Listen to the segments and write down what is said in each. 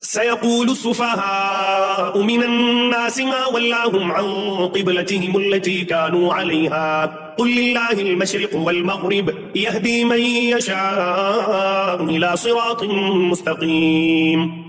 سيقول السفهاء من الناس ما ولاهم عن قبلتهم التي كانوا عليها قل لله المشرق والمغرب يهدي من يشاء إلى صراط مستقيم۔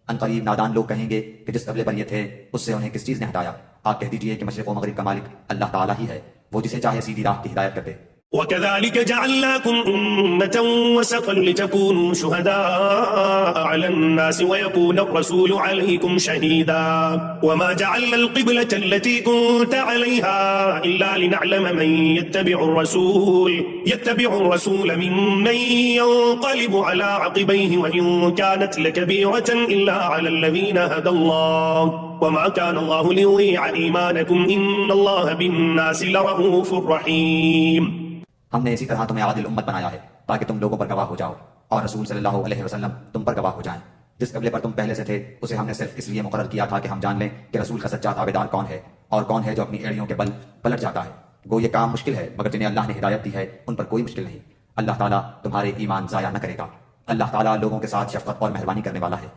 ان قریب نادان لوگ کہیں گے کہ جس قبلے پر یہ تھے اس سے انہیں کس چیز نے ہٹایا؟ آپ کہہ دیجئے کہ مشرق و مغرب کا مالک اللہ تعالیٰ ہی ہے، وہ جسے چاہے سیدھی راہ کی ہدایت کر دے۔ وكذلك جعلناكم أمة وسطا لتكونوا شهداء على الناس ويكون الرسول عليكم شهيدا وما جعلنا القبلة التي كنت عليها إلا لنعلم من يتبع الرسول ممن ينقلب على عقبيه وإن كانت لكبيرة إلا على الذين هدى الله وما كان الله ليضيع إيمانكم إن الله بالناس لرؤوف رحيم۔ ہم نے اسی طرح تمہیں عادل امت بنایا ہے تاکہ تم لوگوں پر گواہ ہو جاؤ اور رسول صلی اللہ علیہ وسلم تم پر گواہ ہو جائیں۔ جس قبلے پر تم پہلے سے تھے اسے ہم نے صرف اس لیے مقرر کیا تھا کہ ہم جان لیں کہ رسول کا سچا تابعدار کون ہے اور کون ہے جو اپنی ایڑیوں کے بل پلٹ جاتا ہے۔ گو یہ کام مشکل ہے مگر جنہیں اللہ نے ہدایت دی ہے ان پر کوئی مشکل نہیں۔ اللہ تعالیٰ تمہارے ایمان ضائع نہ کرے گا۔ اللہ تعالیٰ لوگوں کے ساتھ شفقت اور مہربانی کرنے والا ہے۔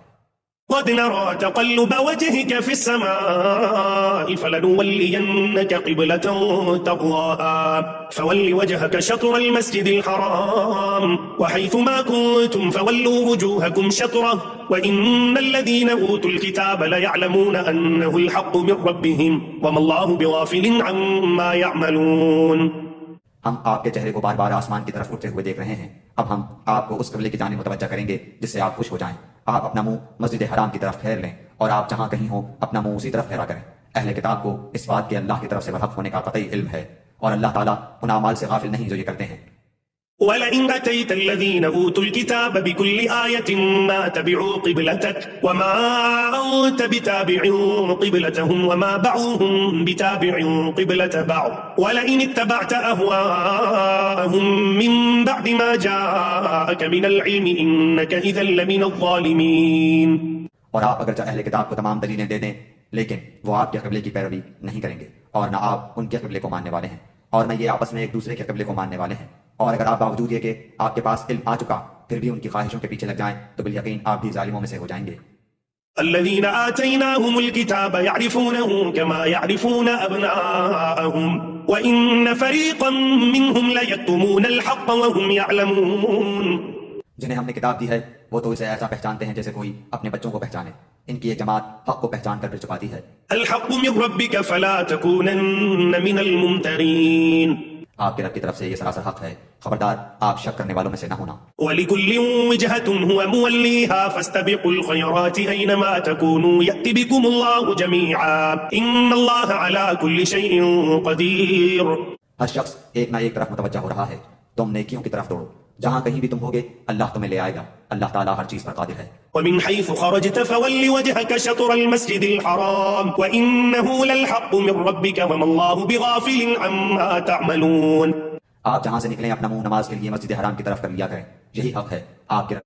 قد نرى تقلب وجهك في السماء فلنولينك قبلة ترضاها فول وجهك شطر المسجد الحرام وحيث ما كنتم فولوا وجوهكم شطره وإن الذين أوتوا الكتاب ليعلمون أنه الحق من ربهم وما الله بغافل عما يعملون۔ ہم آپ کے چہرے کو بار بار آسمان کی طرف اٹھتے ہوئے دیکھ رہے ہیں۔ اب ہم آپ کو اس قبلے کی جانب متوجہ کریں گے جس سے آپ خوش ہو جائیں۔ آپ اپنا منہ مسجد حرام کی طرف پھیر لیں اور آپ جہاں کہیں ہوں اپنا منہ اسی طرف پھیرا کریں۔ اہل کتاب کو اس بات کے اللہ کی طرف سے برحق ہونے کا قطعی علم ہے اور اللہ تعالیٰ ان اعمال سے غافل نہیں جو یہ کرتے ہیں۔ وَلَئِنْ أَتَيْتَ الَّذِينَ أُوتُوا الْكِتَابَ بِكُلِّ آيَةٍ مَا تَبِعُوا قِبْلَتَكَ وَمَا أَنْتَ بِتَابِعٍ قِبْلَتَهُمْ وَمَا بَعْضُهُمْ بِتَابِعٍ قِبْلَةَ بَعْضٍ وَلَئِنِ اتَّبَعْتَ أَهْوَاءَهُمْ مِنْ بَعْدِ مَا جَاءَكَ مِنَ الْعِلْمِ إِنَّكَ إِذًا لَمِنَ الظَّالِمِينَ۔ اور آپ اگرچہ اہل کتاب کو تمام دلیلیں دے دیں لیکن وہ آپ کے قبلے کی پیروی نہیں کریں گے اور نہ آپ ان کے قبلے کو ماننے والے ہیں اور نہ یہ آپس میں ایک دوسرے کے قبلے کو ماننے والے ہیں۔ اور اگر آپ باوجود یہ کہ آپ کے پاس علم آ چکا پھر بھی ان کی خواہشوں کے پیچھے لگ جائیں تو بالیقین آپ بھی ظالموں میں سے ہو جائیں گے۔ الذين آتيناهم الكتاب يعرفونه كما يعرفون أبناءهم وإن فريقا منهم ليكتمون الحق وهم يعلمون۔ جنہیں ہم نے کتاب دی ہے وہ تو اسے ایسا پہچانتے ہیں جیسے کوئی اپنے بچوں کو پہچانے۔ ان کی ایک جماعت حق کو پہچان کر پھر چھپاتی ہے۔ الحق من ربك فلا تكونن من الممترين۔ آپ کے رب کی طرف سے یہ سراسر حق ہے، خبردار آپ شک کرنے والوں میں سے نہ ہونا۔ وَلِكُلٍّ وِجْهَةٌ هُوَ مُوَلِّيهَا فَاسْتَبِقُوا الْخَيْرَاتِ أَيْنَمَا تَكُونُوا يَأْتِ بِكُمُ اللَّهُ جَمِيعًا إِنَّ اللَّهَ عَلَى كُلِّ شَيْءٍ قَدِيرٌ۔ ہر شخص ایک نہ ایک طرف متوجہ ہو رہا ہے، تم نیکیوں کی طرف دوڑو، جہاں کہیں بھی تم ہوگے اللہ تمہیں لے آئے گا، اللہ تعالیٰ ہر چیز پر قادر ہے۔ ومن حيث خرجت فول وجهك شطر المسجد الحرام وإنه للحق من ربك وما الله بغافل عما تعملون۔ آپ جہاں سے نکلیں اپنا منہ نماز کے لیے مسجد حرام کی طرف کر لیا کریں، یہی حق ہے آپ کے رب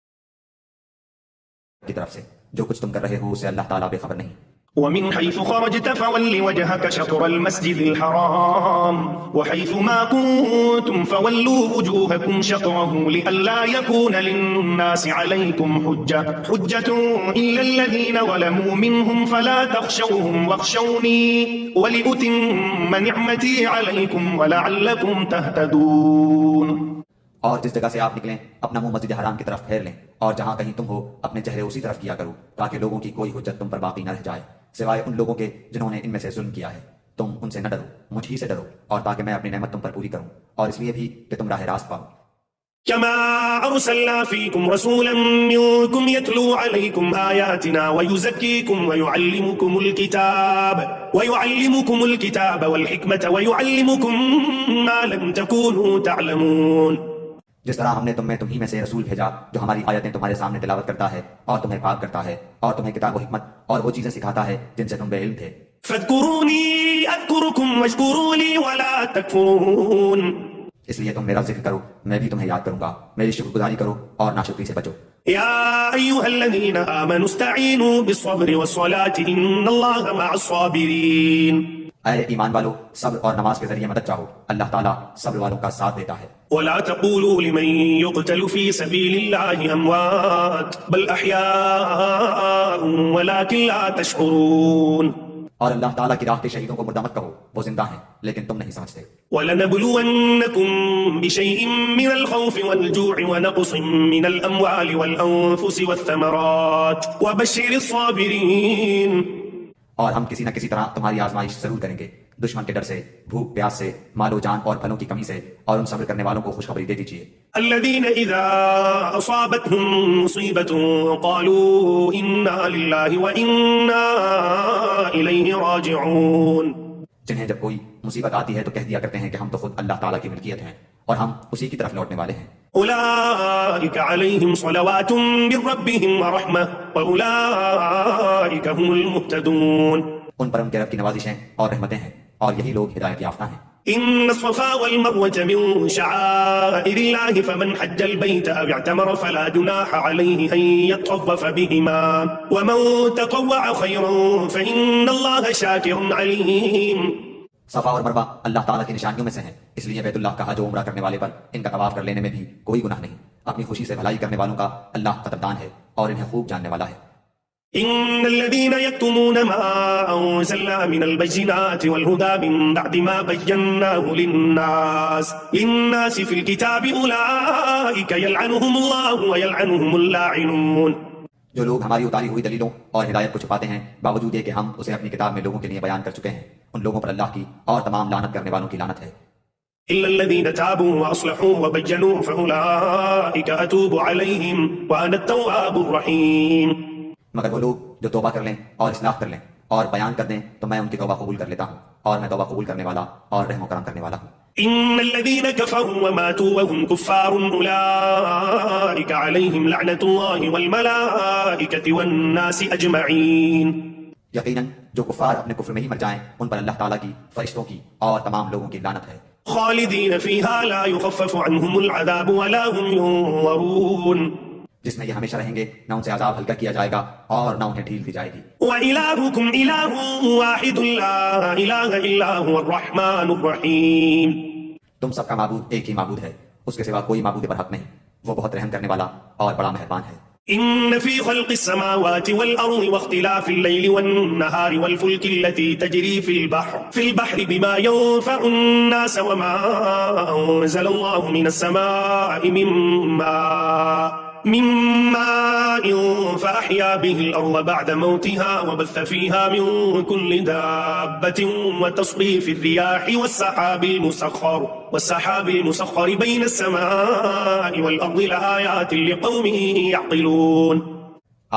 کی طرف سے، جو کچھ تم کر رہے ہو اسے اللہ تعالیٰ بے خبر نہیں۔ ومن حيث خرجت فول وجهك شطر المسجد الحرام وحيث ما كنتم فولوا وجوهكم شطره لئلا يكون للناس عليكم حجة إلا الذين ظلموا منهم فلا تخشوهم واخشوني ولأتم نعمتي عليكم ولعلكم تهتدون۔ اور جس جگہ سے آپ نکلیں اپنا منہ مسجد حرام کی طرف پھیر لیں اور جہاں کہیں تم ہو اپنے چہرے اسی طرف کیا کرو تاکہ لوگوں کی کوئی حجت تم پر باقی نہ رہ جائے سوائے ان لوگوں کے جنہوں نے ان میں سے ظلم کیا ہے۔ تم ان سے نہ ڈرو، مجھ ہی سے ڈرو اور تاکہ میں اپنی نعمت تم پر پوری کروں اور اس لیے بھی کہ تم راہ راست پاؤ۔ كما أرسلنا فيكم رسولا منكم يتلو عليكم آياتنا ويزكيكم ويعلمكم الكتاب والحكمة ويعلمكم ما لم تكونوا تعلمون۔ جس طرح ہم نے تمہیں میں سے رسول بھیجا جو ہماری آیتیں تمہارے سامنے تلاوت کرتا ہے اور تمہیں پاک کرتا ہے اور تمہیں کتاب و حکمت اور وہ چیزیں سکھاتا ہے جن سے تم بے علم تھے۔ فاذكروني أذكركم واشكروا لي ولا تكفرون۔ اس لیے تم میرا ذکر کرو میں بھی تمہیں یاد کروں گا، میری شکر گزاری کرو اور ناشکری سے بچو۔ يا أيها الذين آمنوا استعينوا بالصبر والصلاة إن الله مع الصابرين۔ اے ایمان والو صبر اور نماز کے ذریعے مدد چاہو، اللہ تعالیٰ صبر والوں کا ساتھ دیتا ہے۔ ولا تقولوا لمن يقتل في سبيل الله أموات بل أحياء ولكن لا تشعرون اور اللہ تعالیٰ کی راہ کے شہیدوں کو مردہ مت کہو، وہ زندہ ہیں لیکن تم نہیں سمجھتے۔ وَلَنَبْلُوَنَّكُمْ بِشَيْءٍ مِّنَ الْخَوْفِ وَالْجُوعِ وَنَقْصٍ مِّنَ الْأَمْوَالِ وَالْأَنفُسِ وَالثَّمَرَاتِ وَبَشِّرِ الصَّابِرِينَ۔ اور ہم کسی نہ کسی طرح تمہاری آزمائش ضرور کریں گے، دشمن کے ڈر سے، بھوک پیاس سے، مال و جان اور پھلوں کی کمی سے، اور ان صبر کرنے والوں کو خوشخبری دے دیجیے۔ الذين إذا أصابتهم مصيبة قالوا إنا لله وإنا إليه راجعون۔ جنہیں جب کوئی مصیبت آتی ہے تو کہہ دیا کرتے ہیں کہ ہم تو خود اللہ تعالیٰ کی ملکیت ہیں اور ہم اسی کی طرف لوٹنے والے ہیں۔ أولئك عليهم صلوات من ربهم ورحمة وأولئك هم المهتدون۔ ان پر ان کے رب کی نوازشیں اور رحمتیں ہیں اور یہی لوگ ہدایت یافتہ ہیں۔ إن الصفا والمروة من شعائر الله فمن حج البيت أو اعتمر فلا جناح عليه أن يطوف بهما ومن تطوع خيرا فإن الله شاكر عليم۔ صفا اور مروہ اللہ تعالیٰ کی نشانیوں میں سے ہیں، اس لیے بیت اللہ کا حج و عمرہ کرنے والے پر ان کا طواف کر لینے میں بھی کوئی گناہ نہیں۔ اپنی خوشی سے بھلائی کرنے والوں کا اللہ قدردان ہے اور انہیں خوب جاننے والا ہے۔ إن الذين يكتمون ما أنزلنا من البينات والهدى من بعد ما بيناه للناس في الكتاب أولئك يلعنهم الله ويلعنهم اللاعنون۔ جو لوگ ہماری اتاری ہوئی دلیلوں اور ہدایت کو چھپاتے ہیں باوجود یہ کہ ہم اسے اپنی کتاب میں لوگوں کے لیے بیان کر چکے ہیں، ان لوگوں پر اللہ کی اور تمام لعنت کرنے والوں کی لعنت ہے۔ إلا الذين تابوا وأصلحوا وبينوا فأولئك أتوب عليهم وأنا التواب الرحيم۔ مگر وہ لوگ جو توبہ کر لیں اور اصلاح کر لیں اور بیان کر دیں تو میں ان کی توبہ قبول کر لیتا ہوں، اور میں توبہ قبول کرنے والا اور رحم و کرم کرنے والا ہوں۔ إن الذين كفروا وماتوا وهم كفار أولئك عليهم لعنة الله والملائكة والناس أجمعين۔ یقیناً جو کفار اپنے کفر میں ہی مر جائیں ان پر اللہ تعالیٰ کی، فرشتوں کی اور تمام لوگوں کی لعنت ہے۔ خالدين فيها لا يخفف عنهم العذاب ولا هم ينظرون۔ جس میں یہ ہمیشہ رہیں گے، نہ ان سے عذاب ہلکا کیا جائے گا اور نہ انہیں ڈھیل دی جائے گی۔ وإلهكم إله واحد لا إله إلا هو الرحمن الرحيم۔ تم سب کا معبود ایک ہی معبود ہے، اس کے سوا کوئی معبود برحق نہیں، وہ بہت رحم کرنے والا اور بڑا مہربان ہے۔ إن في خلق السماوات والأرض واختلاف الليل والنهار والفلك التي تجري في البحر بما ينفع الناس وما أنزل الله من السماء من ماء فأحيا به الأرض بعد موتها وبث فيها من كل دابة وتصريف الرياح والسحاب المسخر بين السماء والأرض لآيات لقوم يعقلون۔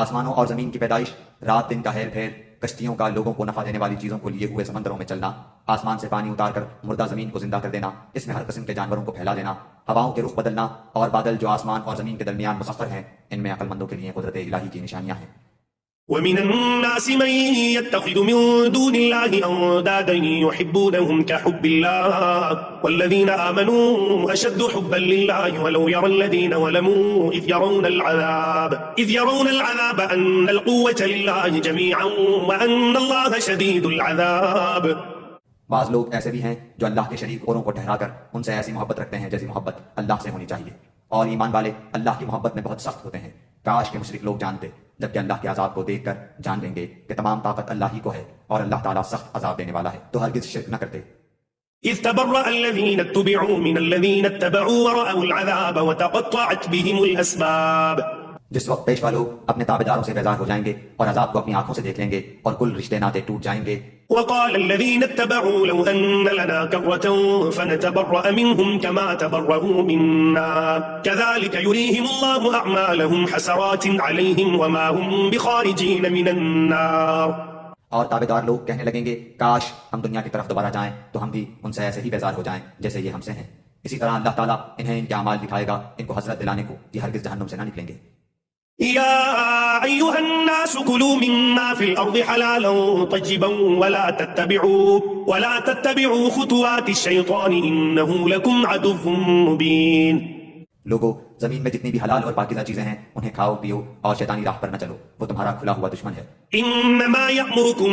آسمانوں اور زمین کی پیدائش، رات دن کا ہیر پھیر، کشتیوں کا لوگوں کو نفع دینے والی چیزوں کو لیے ہوئے سمندروں میں چلنا، آسمان سے پانی اتار کر مردہ زمین کو زندہ کر دینا، اس میں ہر قسم کے جانوروں کو پھیلا دینا، ہواؤں کے رخ بدلنا اور بادل جو آسمان اور زمین کے درمیان مسخر ہیں، ان میں عقل مندوں کے لیے قدرت الہی کی نشانیاں ہیں۔ ومن الناس من يتخذ من دون الله أندادا يحبونهم كحب الله والذين آمنوا أشد حبا لله ولو يرى الذين ظلموا إذ يرون العذاب أن القوة لله جميعا وأن الله شديد العذاب۔ بعض لوگ ایسے بھی ہیں جو اللہ کے شریک اوروں کو ٹھہرا کر ان سے ایسی محبت رکھتے ہیں جیسی محبت اللہ سے ہونی چاہیے، اور ایمان والے اللہ کی محبت میں بہت سخت ہوتے ہیں۔ کاش کے مشرک لوگ جانتے، جبکہ اللہ کے عذاب کو دیکھ کر جان لیں گے کہ تمام طاقت اللہ ہی کو ہے اور اللہ تعالیٰ سخت عذاب دینے والا ہے، تو ہرگز شرک نہ کرتے۔ إذ تبرأ الذين اتبعوا من الذين اتبعوا ورأوا العذاب وتقطعت بهم الأسباب۔ جس وقت پیشوا لوگ اپنے تابعداروں سے بیزار ہو جائیں گے اور عذاب کو اپنی آنکھوں سے دیکھ لیں گے اور کل رشتے ناطے ٹوٹ جائیں گے۔ وقال الذين اتبعوا لو أن لنا كرة فنتبرأ منهم كما تبرأوا منا كذلك يريهم الله أعمالهم حسرات عليهم وما هم بخارجين من النار۔ اور تابعدار لوگ کہنے لگیں گے کاش ہم دنیا کی طرف دوبارہ جائیں تو ہم بھی ان سے ایسے ہی بیزار ہو جائیں جیسے یہ ہم سے ہیں۔ اسی طرح اللہ تعالیٰ انہیں ان کے اعمال دکھائے گا، ان کو حسرت دلانے کو، یہ ہرگز جہنم سے نہ نکلیں گے۔ يا أيها الناس كلوا مما في الأرض حلالا طيبا ولا تتبعوا خطوات الشيطان إنه لكم عدو مبين۔ لوگو، زمین میں جتنی بھی حلال اور پاکیزہ چیزیں ہیں انہیں کھاؤ پیو اور شیطانی راہ پر نہ چلو، وہ تمہارا کھلا ہوا دشمن ہے۔ إنما يأمركم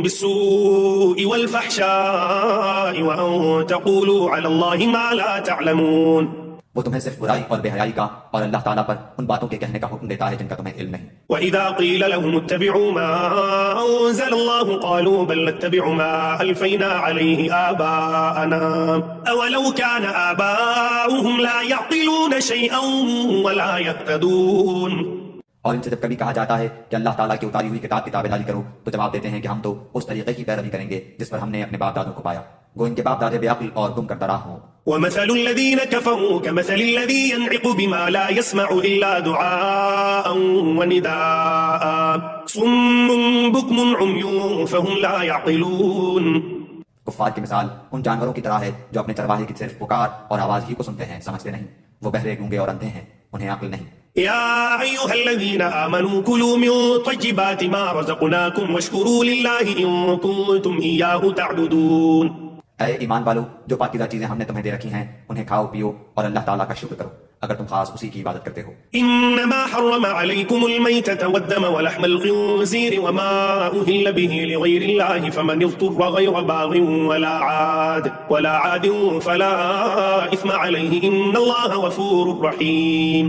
بالسوء والفحشاء وأن تقولوا على الله ما لا تعلمون۔ وہ تمہیں صرف برائی اور بے حیائی کا اور اللہ تعالیٰ پر ان باتوں کے کہنے کا حکم دیتا ہے جن کا تمہیں علم نہیں۔ وَإِذَا قِيلَ لَهُمُ اتَّبِعُوا مَا أَنزَلَ اللَّهُ قَالُوا بَلْ نَتَّبِعُ مَا أَلْفَيْنَا عَلَيْهِ آبَاءَنَا أَوَلَوْ كَانَ آبَاؤُهُمْ لَا يَعْقِلُونَ شَيْئًا وَلَا يَهْتَدُونَ۔ اور ان سے جب کبھی کہا جاتا ہے کہ اللہ تعالیٰ کی اتاری ہوئی کتاب کی تابعداری کرو تو جواب دیتے ہیں کہ ہم تو اس طریقے کی پیروی کریں گے جس پر ہم نے اپنے باپ دادوں کو پایا، گو ان کے باپ دادے بے عقل اور گم کردہ راہ ہوں۔ وَمَثَلُ الَّذِينَ كَفَرُوا كَمَثَلِ الَّذِي يَنْعِقُ بِمَا لَا يَسْمَعُ إِلَّا دُعَاءً وَنِدَاءً صُمٌّ بُكْمٌ عُمْيٌ فَهُمْ لَا يَعْقِلُونَ۔ کفار کی مثال ان جانوروں کی طرح ہے جو اپنے چرواہے کی صرف پکار اور آواز ہی کو سنتے ہیں، سمجھتے نہیں۔ وہ بہرے، گونگے اور اندھے ہیں، انہیں عقل نہیں۔ يا أيها الذين آمنوا كلوا من طيبات ما رزقناكم واشكروا لله إن كنتم إياه تعبدون۔ اے ایمان والو، جو پاکیزہ چیزیں ہم نے تمہیں دے رکھی ہیں انہیں کھاؤ پیو اور اللہ تعالیٰ کا شکر کرو اگر تم خاص اسی کی عبادت کرتے ہو۔ إنما حرم عليكم الميتة والدم ولحم الخنزير وما أهل به لغير الله فمن اضطر غير باغ ولا عاد فلا إثم عليه إن الله غفور رحيم۔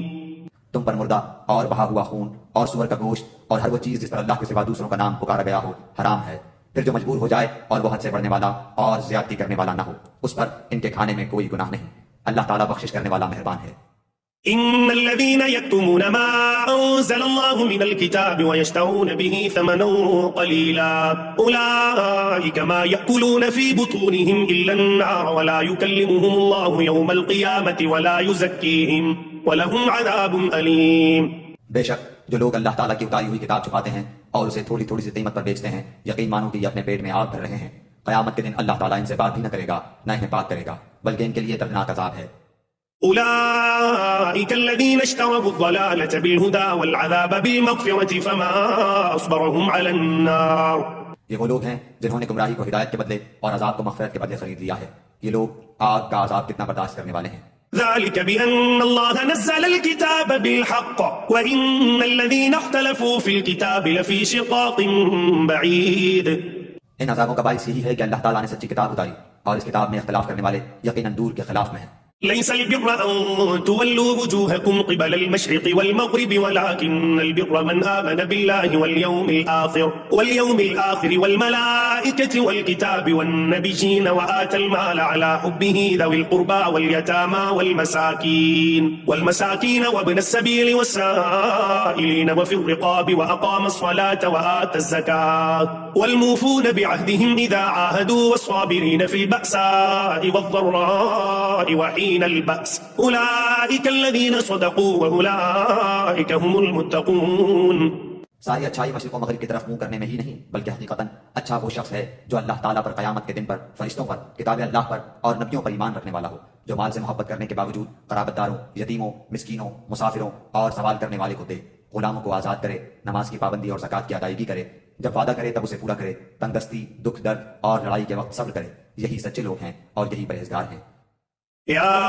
تم پر مردہ اور بہا ہوا خون اور سور کا گوشت اور ہر وہ چیز جس پر اللہ کے سوا دوسروں کا نام پکارا گیا ہو حرام ہے، پھر جو مجبور ہو جائے اور وہ حد سے بڑھنے والا اور زیادتی کرنے والا نہ ہو اس پر ان کے کھانے میں کوئی گناہ نہیں، اللہ تعالیٰ بخشش کرنے والا مہربان ہے۔ إن الذين يكتمون ما أنزل الله من الكتاب ويشترون به ثمنا قليلا أولئك ما يأكلون في بطونهم إلا النار ولا يكلمهم الله يوم القيامة ولا يزكيهم ولهم عذاب أليم۔ بے شک جو لوگ اللہ تعالیٰ کی اتاری ہوئی کتاب چھپاتے ہیں اور اسے تھوڑی تھوڑی سی قیمت پر بیچتے ہیں، یقین مانو کہ یہ اپنے پیٹ میں آگ بھر رہے ہیں، قیامت کے دن اللہ تعالیٰ ان سے بات بھی نہ کرے گا نہ انہیں پاک کرے گا، بلکہ ان کے لیے دردناک عذاب ہے۔ أولئك الذين اشتروا الضلالة بالهدى والعذاب بالمغفرة فما أصبرهم على النار۔ یہ وہ لوگ ہیں جنہوں نے گمراہی کو ہدایت کے بدلے اور عذاب کو مغفرت کے بدلے خرید لیا ہے، یہ لوگ آگ کا عذاب کتنا برداشت کرنے والے ہیں۔ ذلك بأن الله نزل الكتاب بالحق وإن الذين اختلفوا في الكتاب لفي شقاق بعيد۔ ان عذابوں کا باعث یہی ہے کہ اللہ تعالیٰ نے سچی کتاب اتاری اور اس کتاب میں اختلاف کرنے والے یقیناً دور کے خلاف میں ہیں۔ ليس البر أن تولوا وجوهكم قبل المشرق والمغرب ولكن البر من آمن بالله واليوم الآخر والملائكة والكتاب والنبيين وآتى المال على حبه ذوي القربى واليتامى والمساكين وابن السبيل والسائلين وفي الرقاب وأقام الصلاة وآتى الزكاة والموفون بعهدهم إذا عاهدوا والصابرين في البأساء والضراء وحين البأس أولئك الذين صدقوا وأولئك هم المتقون۔ ساری اچھائی مشرق و مغرب کی طرف منہ کرنے میں ہی نہیں بلکہ حقیقتاً اچھا وہ شخص ہے جو اللہ تعالیٰ پر، قیامت کے دن پر، فرشتوں پر، کتاب اللہ پر اور نبیوں پر ایمان رکھنے والا ہو، جو مال سے محبت کرنے کے باوجود قرابت داروں، یتیموں، مسکینوں، مسافروں اور سوال کرنے والے کو دے، غلاموں کو آزاد کرے، نماز کی پابندی اور زکوٰۃ کی ادائیگی کرے، جب وعدہ کرے تب اسے پورا کرے، تنگ دستی، دکھ درد اور لڑائی کے وقت صبر کرے، یہی سچے لوگ ہیں اور یہی پرہیزگار ہیں۔ يا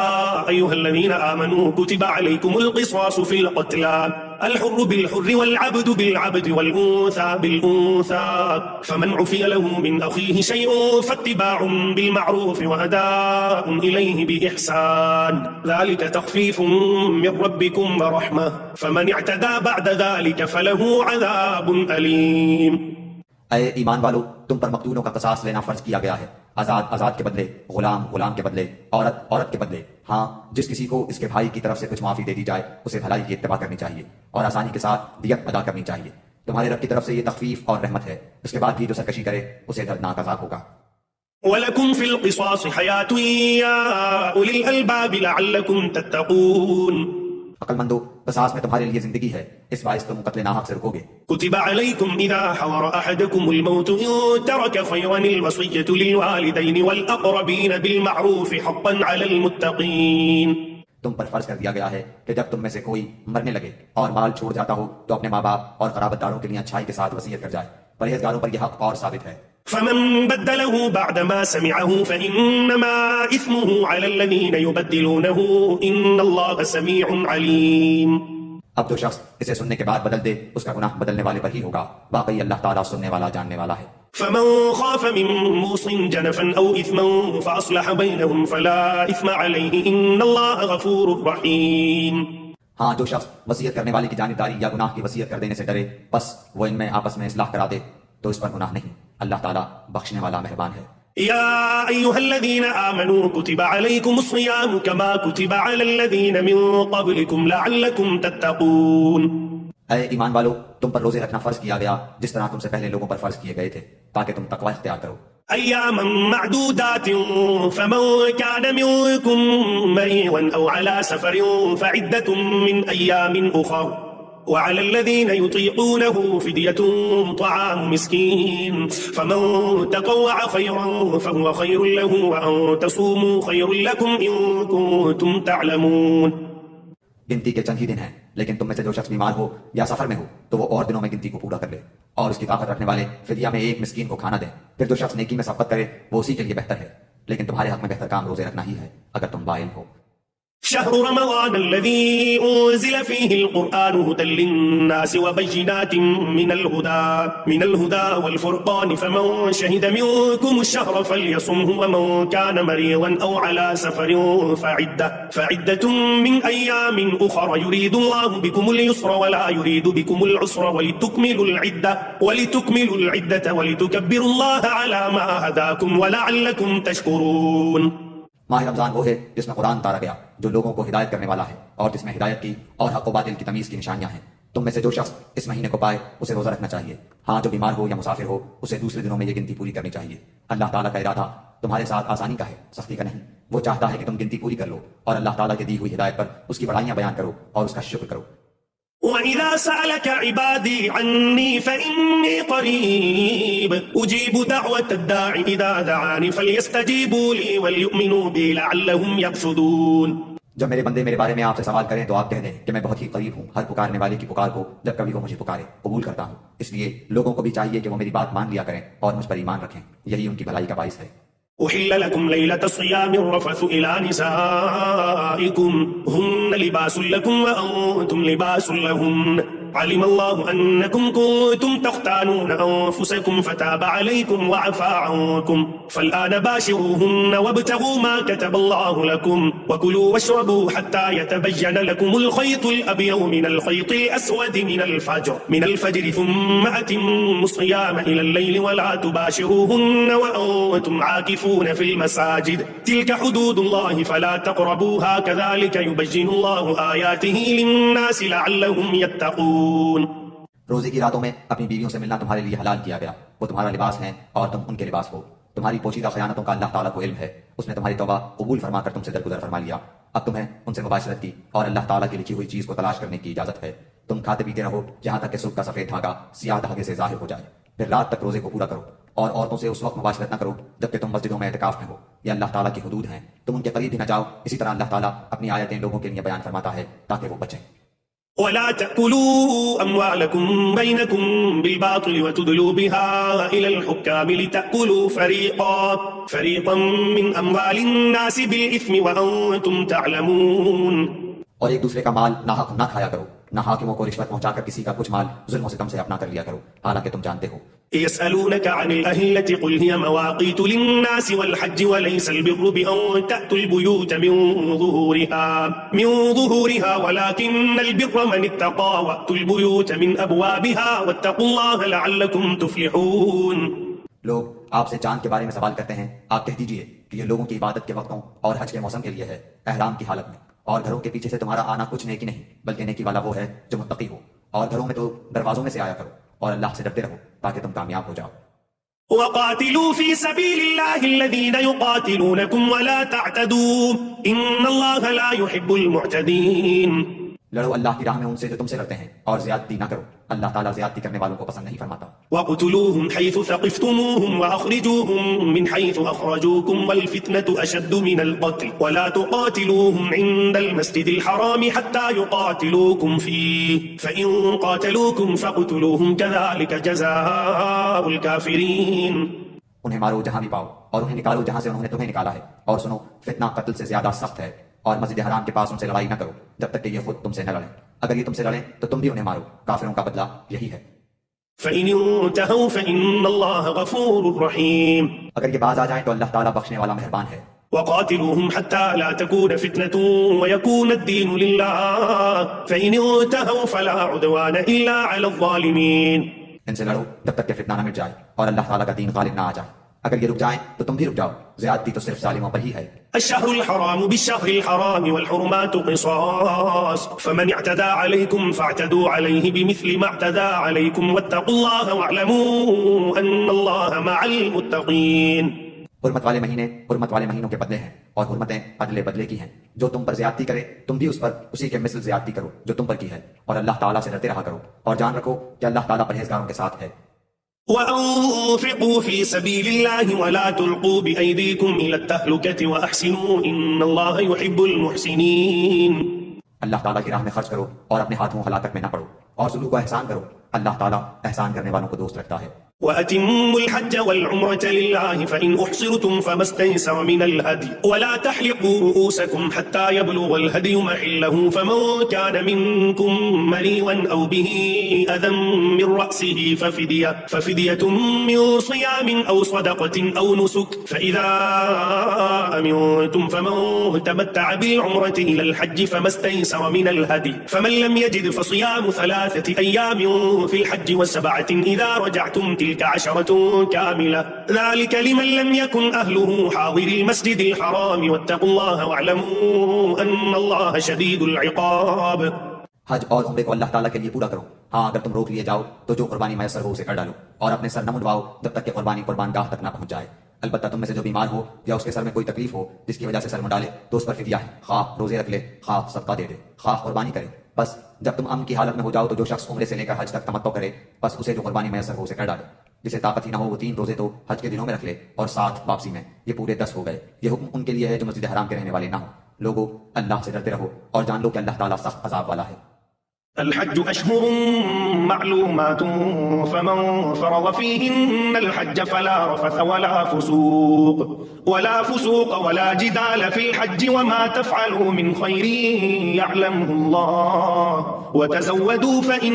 أيها الذين آمنوا كتب عليكم القصاص في القتلى الحر بالحر والعبد بالعبد والأنثى بالأنثى فمن عفي له من أخيه شيء فاتباع بالمعروف وأداء إليه بإحسان ذلك تخفيف من ربكم ورحمة فمن اعتدى بعد ذلك فله عذاب أليم۔ اے ایمان والو، تم پر مقتولوں کا قصاص لینا فرض کیا گیا ہے، آزاد کے بدلے، غلام کے بدلے، عورت کے بدلے۔ ہاں، جس کسی کو اس کے بھائی کی طرف سے کچھ معافی دے دی جائے اسے بھلائی کی اتباع کرنی چاہیے اور آسانی کے ساتھ دیت ادا کرنی چاہیے، تمہارے رب کی طرف سے یہ تخفیف اور رحمت ہے، اس کے بعد بھی جو سرکشی کرے اسے دردناک عذاب ہوگا۔ وَلَكُمْ فِي الْقِصَاصِ حَيَاةٌ يَا أُولِي الْأَلْبَابِ لَعَلَّكُمْ تَتَّقُونَ۔ عقل مندو، قصاص میں تمہارے لیے زندگی ہے، اس باعث تم قتل ناحق سے رکو گے۔ كتب عليكم إذا حضر أحدكم الموت إن ترك خيرا الوصية للوالدين والأقربين بالمعروف حقا على المتقين۔ تم پر فرض کر دیا گیا ہے کہ جب تم میں سے کوئی مرنے لگے اور مال چھوڑ جاتا ہو تو اپنے ماں باپ اور قرابت داروں کے لیے اچھائی کے ساتھ وصیت کر جائے، پرہیزگاروں پر یہ حق اور ثابت ہے۔ فمن بدله بعدما سمعه فإنما إثمه على الذين يبدلونه إن الله سميع عليم۔ اب جو شخص اسے سننے کے بعد بدل دے اس کا گناہ بدلنے والے پر ہی ہوگا، واقعی اللہ تعالیٰ سننے والا جاننے والا ہے۔ فمن خاف من موص جنفا أو إثما فأصلح بينهم فلا إثم عليه إن الله غفور رحيم. ہاں جو شخص وصیت کرنے والے کی جانبداری یا گناہ کی وصیت کر دینے سے ڈرے بس وہ ان میں آپس میں اصلاح کرا دے تو اس پر گناہ نہیں، اللہ تعالیٰ بخشنے والا مہربان ہے. يا أيها الذين آمنوا كتب عليكم الصيام كما كتب على الذين من قبلكم لعلكم تتقون. اے ایمان والو، تم پر روزے رکھنا فرض کیا گیا جس طرح تم سے پہلے لوگوں پر فرض کیے گئے تھے تاکہ تم تقوی اختیار کرو. أياما معدودات فمن كان منكم مريضا أو على سفر فعدة من أيام أخر وعلى الذين يطيقونه فدية طعام مسكين فمن تطوع خيرا فهو خير له وأن تصوموا خير لكم إن كنتم تعلمون. گنتی کے چند ہی دن ہیں، لیکن تم میں سے جو شخص بیمار ہو یا سفر میں ہو تو وہ اور دنوں میں گنتی کو پورا کر لے، اور اس کی طاقت رکھنے والے فدیہ میں ایک مسکین کو کھانا دیں. پھر جو شخص نیکی میں سبقت کرے وہ اسی کے لیے بہتر ہے، لیکن تمہارے حق میں بہتر کام روزے رکھنا ہی ہے اگر تم باعلم ہو. شهر رمضان الذي أنزل فيه القرآن هدى للناس وبينات من الهدى والفرقان فمن شهد منكم الشهر فليصمه ومن كان مريضا أو على سفر فعدة من أيام أخر يريد الله بكم اليسر ولا يريد بكم العسر ولتكملوا العدة ولتكبروا الله على ما هداكم ولعلكم تشكرون. ماہ رمضان وہ ہے جس میں قرآن اتارا گیا جو لوگوں کو ہدایت کرنے والا ہے اور جس میں ہدایت کی اور حق و باطل کی تمیز کی نشانیاں ہیں. تم میں سے جو شخص اس مہینے کو پائے اسے روزہ رکھنا چاہیے. ہاں جو بیمار ہو یا مسافر ہو اسے دوسرے دنوں میں یہ گنتی پوری کرنی چاہیے. اللہ تعالیٰ کا ارادہ تمہارے ساتھ آسانی کا ہے، سختی کا نہیں. وہ چاہتا ہے کہ تم گنتی پوری کر لو اور اللہ تعالیٰ کی دی ہوئی ہدایت پر اس کی بڑائیاں بیان کرو اور اس کا شکر کرو. وَإِذَا سَأَلَكَ عِبَادِي عَنِّي فَإِنِّي قَرِيبٌ أُجِيبُ دَعْوَةَ الدَّاعِ إِذَا دَعَانِ فَلْيَسْتَجِيبُوا لِي وَلْيُؤْمِنُوا بِي لَعَلَّهُمْ يَرْشُدُونَ. جب میرے بندے میرے بارے میں آپ سے سوال کریں تو آپ کہہ دیں کہ میں بہت ہی قریب ہوں ہر پکارنے والے کی پکار کو جب کبھی وہ مجھے پکارے قبول کرتا ہوں. اس لیے لوگوں کو بھی چاہیے کہ وہ میری بات مان لیا کریں اور مجھ پر ایمان رکھیں، یہی ان کی بھلائی کا باعث ہے. أحل لكم ليلة الصيام الرفث إلى نسائكم هن لباس لكم وأنتم لباس لهن علم الله أنكم كنتم تختانون أنفسكم فتاب عليكم وعفى عنكم فالآن باشروهن وابتغوا ما كتب الله لكم وكلوا واشربوا حتى يتبين لكم الخيط الأبيض من الخيط الأسود من الفجر ثم أتموا الصيام إلى الليل ولا تباشروهن وأنتم عاكفون في المساجد تلك حدود الله فلا تقربوها كذلك يبين الله آياته للناس لعلهم يتقون. روزے کی راتوں میں اپنی بیویوں سے ملنا تمہارے لیے حلال کیا گیا، وہ تمہارا لباس ہیں اور تم ان کے لباس ہو. تمہاری پوشیدہ خیانتوں کا اللہ تعالیٰ کو علم ہے، اس نے تمہاری توبہ قبول فرما کر تم سے درگزر فرما لیا. اب تمہیں ان سے مباشرت کی اور اللہ تعالیٰ کی لکھی ہوئی چیز کو تلاش کرنے کی اجازت ہے. تم کھاتے پیتے رہو جہاں تک کہ صبح کا سفید دھاگا سیاہ دھاگے سے ظاہر ہو جائے، پھر رات تک روزے کو پورا کرو اور عورتوں سے اس وقت مباشرت نہ کرو جبکہ تم مسجدوں میں اعتکاف میں ہو. یہ اللہ تعالیٰ کی حدود ہیں، تم ان کے قریب بھی نہ جاؤ. اسی طرح اللہ تعالیٰ اپنی آیتیں لوگوں کے لیے بیان فرماتا ہے تاکہ وہ بچیں. ولا تأكلوا أموالكم بينكم بالباطل وتدلوا بها إلى الحكام لتأكلوا فريقا من أموال الناس بالإثم وأنتم تعلمون. اور ایک دوسرے کا مال ناحق نہ کھایا کرو، نہ حاکموں کو رشوت پہنچا کر کسی کا کچھ مال ظلم و ستم سے اپنا کر لیا کرو حالانکہ تم جانتے ہو. يسألونك عن الأهلة قل هي مواقيت للناس والحج وليس البر بأن تأتوا البيوت من ظهورها ولكن البر من اتقى وأتوا البيوت من أبوابها واتقوا الله لعلكم تفلحون. لوگ آپ سے چاند کے بارے میں سوال کرتے ہیں، آپ کہہ دیجئے کہ یہ لوگوں کی عبادت کے وقتوں اور حج کے موسم کے لیے ہے، احرام کی حالت میں. اور گھروں کے پیچھے سے تمہارا آنا کچھ نیکی نہیں بلکہ نیکی والا وہ ہے جو متقی ہو. اور گھروں میں تو دروازوں میں سے آیا کرو اور اللہ سے ڈرتے رہو تاکہ تم کامیاب ہو جاؤ. وقاتلوا في سبيل الله الذين يقاتلونكم ولا تعتدوا إن الله لا يحب المعتدين. لڑو اللہ کی راہ میں ان سے جو تم سے لڑتے ہیں اور زیادتی نہ کرو، اللہ تعالیٰ زیادتی کرنے والوں کو پسند نہیں فرماتا. وَاقْتُلُوهُمْ حَيْثُ ثَقِفْتُمُوهُمْ وَأَخْرِجُوهُمْ مِنْ حَيْثُ أَخْرَجُوكُمْ وَالْفِتْنَةُ أَشَدُّ مِنَ الْقَتْلِ وَلَا تُقَاتِلُوهُمْ عِندَ الْمَسْجِدِ الْحَرَامِ حَتَّى يُقَاتِلُوكُمْ فِيهِ فَإِنْ قَاتَلُوكُمْ فَاقْتُلُوهُمْ كَذَلِكَ جَزَاءُ الْكَافِرِينَ. انہیں مارو جہاں بھی پاؤ اور انہیں نکالو جہاں سے انہوں نے تمہیں نکالا ہے. اور سنو، فتنہ قتل سے زیادہ سخت ہے اور مسجد حرام کے پاس ان سے لڑائی نہ کرو جب تک کہ یہ خود تم سے نہ لڑیں. اگر یہ تم سے لڑیں تو تم بھی انہیں مارو. کافروں کا بدلہ یہی ہے. فإن انتهوا فإن الله غفور رحيم. اگر یہ باز آ جائیں تو اللہ تعالیٰ بخشنے والا مہربان ہے. وقاتلوهم حتى لا تكون فتنة ويكون الدين لله فإن انتهوا فلا عدوان إلا على الظالمين. ان سے لڑو جب تک کہ فتنہ نہ مٹ جائے اور اللہ تعالیٰ کا دین غالب نہ آ جائے. اگر یہ رک جائیں تو تم بھی رک جاؤ، زیادتی تو صرف ظالموں پر ہی ہے. الشهر الحرام بالشهر الحرام والحرمات قصاص فمن اعتدى عليكم فاعتدوا عليه بمثل ما اعتدى عليكم واتقوا الله واعلموا أن الله مع المتقين. حرمت والے مہینوں کے بدلے ہیں اور حرمتیں عدلے بدلے کی ہیں. جو تم پر زیادتی کرے تم بھی اس پر اسی کے مثل زیادتی کرو جو تم پر کی ہے، اور اللہ تعالیٰ سے ڈرتے رہا کرو اور جان رکھو کہ اللہ تعالیٰ پرہیزگاروں کے ساتھ ہے. وأنفقوا في سبيل الله ولا تلقوا بأيديكم إلى التهلكة وأحسنوا إن الله يحب المحسنين. اللہ تعالیٰ کی راہ میں خرچ کرو اور اپنے ہاتھوں ہلاکت میں نہ پڑو اور سلوک و احسان کرو. اللہ تعالیٰ احسان کرنے والوں کو دوست رکھتا ہے. وأتموا الحج والعمرة لله فإن أحصرتم فما استيسر من الهدي ولا تحلقوا رؤوسكم حتى يبلغ الهدي محله فمن كان منكم مريضا أو به أذى من رأسه ففدية من صيام أو صدقة أو نسك فإذا أمنتم فمن تمتع بالعمرة إلى الحج فما استيسر من الهدي فمن لم يجد فصيام 3 أيام في الحج و7 إذا رجعتم تلك 10 كاملة ذلك لمن لم يكن أهله حاضر المسجد الحرام واتقوا الله واعلموا أن الله شديد العقاب. حج اور عمرے کو اللہ تعالیٰ کے لیے پورا کرو. ہاں اگر تم روک لیے جاؤ تو جو قربانی میسر ہو اسے کر ڈالو اور اپنے سر نہ منڈواؤ جب تک کہ قربانی قربان گاہ تک نہ پہنچ جائے. البتہ تم میں سے جو بیمار ہو یا اس کے سر میں کوئی تکلیف ہو جس کی وجہ سے سر منڈالے تو اس پر فدیہ ہے. خواہ روزے رکھ لے، خواہ صدقہ دے دے، خواہ قربانی کرے. بس جب تم امن کی حالت میں ہو جاؤ تو جو شخص عمرے سے لے کر حج تک تمتع کرے بس اسے جو قربانی میسر ہو اسے کر ڈالے. جسے طاقت ہی نہ ہو وہ 3 روزے تو حج کے دنوں میں رکھ لے اور 7 واپسی میں. یہ پورے 10 ہو گئے. یہ حکم ان کے لیے ہے جو مسجد حرام کے رہنے والے نہ ہو. لوگو اللہ سے ڈرتے رہو اور جان لو کہ اللہ تعالیٰ سخت عذاب والا ہے. الحج أشهر معلومات فمن فرض فيهن الحج فلا رفث ولا فسوق ولا جدال في الحج وما تفعلوا من خير يعلمه الله وتزودوا فإن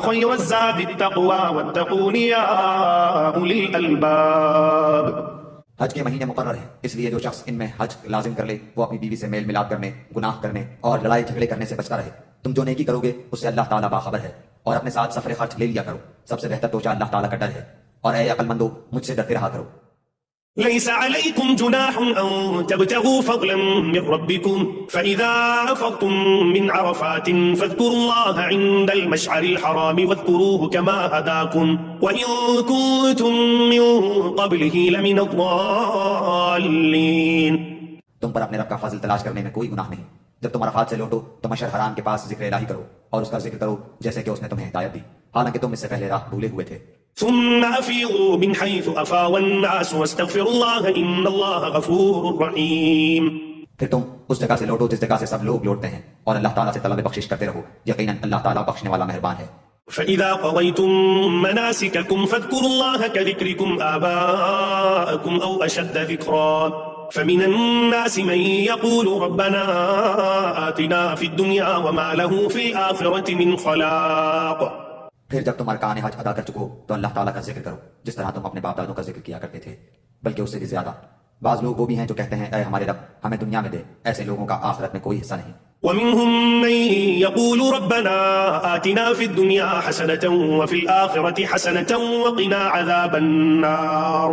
خير الزاد التقوى واتقون يا أولي الألباب. حج کے مہینے مقرر ہیں اس لیے جو شخص ان میں حج لازم کر لے وہ اپنی بیوی سے میل ملاپ کرنے، گناہ کرنے اور لڑائی جھگڑے کرنے سے بچتا رہے. تم جو نیکی کرو گے اس سے اللہ تعالیٰ باخبر ہے. اور اپنے ساتھ سفر خرچ لے لیا کرو. سب سے بہتر توچہ اللہ تعالیٰ کا ڈر ہے. اور اے عقل مندو مجھ سے ڈرتے رہا کرو. ليس عليكم جناح أن تبتغوا فضلا من ربكم فإذا أفضتم من عرفات فاذكروا الله عند المشعر الحرام واذكروه كما هداكم وإن كنتم من قبله لمن الضالين. تم پر اپنے رب کا فضل تلاش کرنے میں کوئی گناہ نہیں. جب تم عرفات سے لوٹو تو مشعر حرام کے پاس ذکر الہی کرو اور اس کا ذکر کرو جیسے کہ اس نے تمہیں ہدایت دی، حالانکہ تم اس سے پہلے راہ بھولے ہوئے تھے. ثم أفيضوا من حيث أفاض الناس واستغفروا الله إن الله غفور رحيم. پھر تم اس جگہ سے لوٹو جس جگہ سے سب لوگ لوٹتے ہیں اور اللہ تعالیٰ سے طلب بخشش کرتے رہو، یقیناً اللہ تعالیٰ بخشنے والا مہربان ہے. فإذا قضيتم مناسككم فاذكروا الله كذكركم آباءكم أو أشد ذكرا فمن الناس من يقول ربنا آتنا في الدنيا وما له في الآخرة من خلاق. پھر جب تم ارکان حج ادا کر چکو تو اللہ تعالیٰ کا ذکر کرو جس طرح تم اپنے باپ دادوں کا ذکر کیا کرتے تھے، بلکہ اس سے بھی زیادہ. بعض لوگ وہ بھی ہیں جو کہتے ہیں اے ہمارے رب ہمیں دنیا میں دے. ایسے لوگوں کا آخرت میں کوئی حصہ نہیں. ومنهم من يقول ربنا آتنا في الدنيا حسنة وفي الآخرة حسنة وقنا عذاب النار.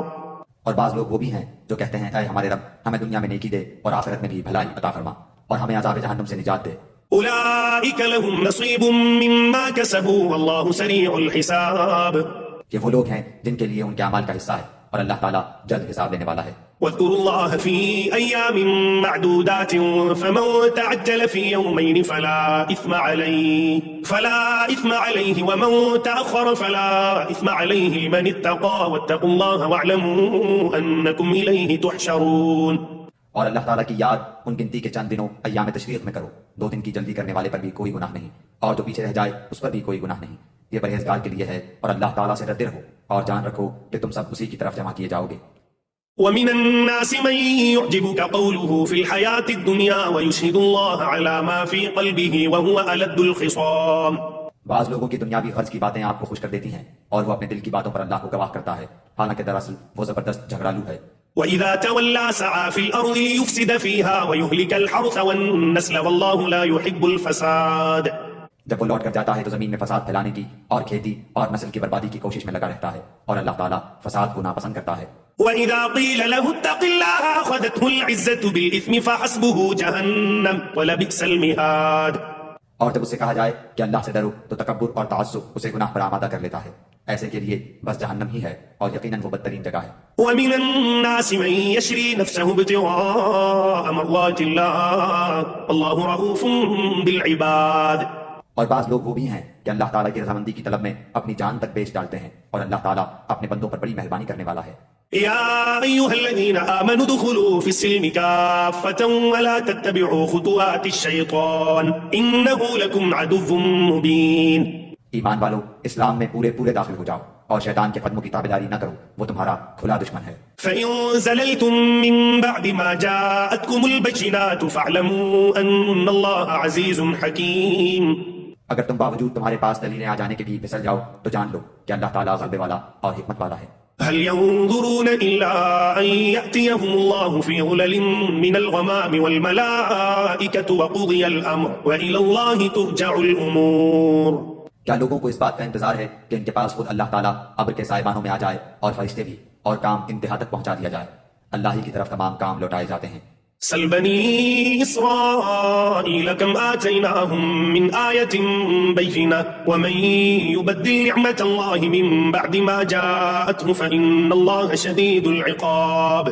اور بعض لوگ وہ بھی ہیں جو کہتے ہیں اے ہمارے رب ہمیں دنیا میں نیکی دے اور آخرت میں بھی بھلائی عطا فرما اور ہمیں عذاب جہنم سے نجات دے. أولئك لهم نصيب مما كسبوا والله سريع الحساب. یہ وہ لوگ ہیں جن کے لیے ان کے اعمال کا حصہ ہے اور اللہ تعالیٰ جلد حساب لینے والا ہے. واذكروا الله في أيام معدودات فمن تعجل في يومين فلا إثم عليه ومن تأخر فلا إثم عليه لمن اتقى واتقوا الله واعلموا أنكم إليه تحشرون. اور اللہ تعالیٰ کی یاد ان گنتی کے چند دنوں ایام تشریق میں کرو. 2 دن کی جلدی کرنے والے پر بھی کوئی گناہ نہیں اور جو پیچھے رہ جائے اس پر بھی کوئی گناہ نہیں. یہ پرہیزگار کے لیے ہے اور اللہ تعالیٰ سے ڈرتے رہو اور جان رکھو کہ تم سب اسی کی طرف جمع کیے جاؤ گے. ومن الناس من يعجبك قوله في الحياة الدنيا ويشهد الله على ما في قلبه وهو ألد الخصام. بعض لوگوں کی دنیاوی غرض کی باتیں آپ کو خوش کر دیتی ہیں اور وہ اپنے دل کی باتوں پر اللہ کو گواہ کرتا ہے، حالانکہ دراصل وہ زبردست جھگڑالو ہے۔ وإذا تولى سعى في الأرض ليفسد فيها ويهلك الحرث والنسل والله لا يحب الفساد۔ جب وہ لوٹ کر جاتا ہے تو زمین میں فساد پھیلانے کی اور کھیتی اور نسل کی بربادی کی کوشش میں لگا رہتا ہے، اور اللہ تعالیٰ فساد کو ناپسند کرتا ہے۔ وإذا قيل له اتق الله أخذته العزة بالإثم فحسبه جهنم ولبئس المهاد۔ اور جب اسے کہا جائے کہ اللہ سے ڈرو تو تکبر اور تعصب اسے گناہ پر آمادہ کر لیتا ہے، ایسے کے لیے بس جہنم ہی ہے اور یقیناً وہ بدترین جگہ ہے۔ ومن الناس من يشري نفسه ابتغاء مرضات الله والله رؤوف بالعباد۔ اور بعض لوگ وہ بھی ہیں کہ اللہ تعالیٰ کی رضامندی کی طلب میں اپنی جان تک بیچ ڈالتے ہیں، اور اللہ تعالیٰ اپنے بندوں پر بڑی مہربانی کرنے والا ہے۔ يا أيها الذين آمنوا ادخلوا في السلم كافة ولا تتبعوا خطوات الشيطان إنه لكم عدو مبين۔ ایمان والو، اسلام میں پورے داخل ہو جاؤ اور شیطان کے قدموں کی تابعداری نہ کرو، وہ تمہارا کھلا دشمن ہے۔ فإن زللتم من بعد ما جاءتكم البينات فاعلموا أن الله عزيز حكيم۔ اگر تم باوجود تمہارے پاس دلیلیں آ جانے کے بھی پھسل جاؤ تو جان لو کہ اللہ تعالیٰ غلبے والا اور حکمت والا ہے۔ هل ينظرون إلا أن يأتيهم الله في ظلل من الغمام والملائكة وقضي الأمر وإلى الله ترجع الأمور۔ کیا لوگوں کو اس بات کا انتظار ہے کہ ان کے پاس خود اللہ تعالیٰ ابر کے سائبانوں میں آ جائے اور فرشتے بھی، اور کام انتہا تک پہنچا دیا جائے؟ اللہ ہی کی طرف تمام کام لوٹائے جاتے ہیں۔ سل بني إسرائيل كم آتيناهم من آية بينة ومن يبدل نعمة الله من بعد ما جاءته فإن الله شديد العقاب۔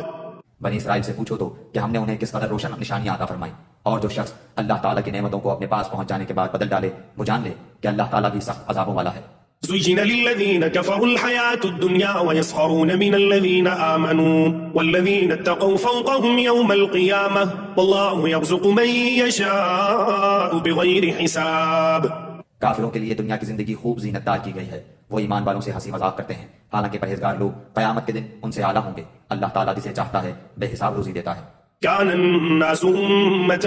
بنی اسرائیل سے پوچھو تو کہ ہم نے انہیں کس قدر روشن نشانیاں عطا فرمائیں، اور جو شخص اللہ تعالیٰ کی نعمتوں کو اپنے پاس پہنچ جانے کے بعد بدل ڈالے وہ جان لے کہ اللہ تعالیٰ بھی سخت عذابوں والا ہے۔ زين للذين كفروا الحياة الدنيا ويسخرون من الذين آمنوا والذين اتقوا فوقهم يوم القيامة والله يرزق من يشاء بغير حساب۔ کافروں کے لیے دنیا کی زندگی خوب زینت دار کی گئی ہے، وہ ایمان والوں سے ہنسی مذاق کرتے ہیں، حالانکہ پرہیزگار لوگ قیامت کے دن ان سے اعلیٰ ہوں گے۔ اللہ تعالیٰ جسے چاہتا ہے بے حساب روزی دیتا ہے۔ كان الناس أمة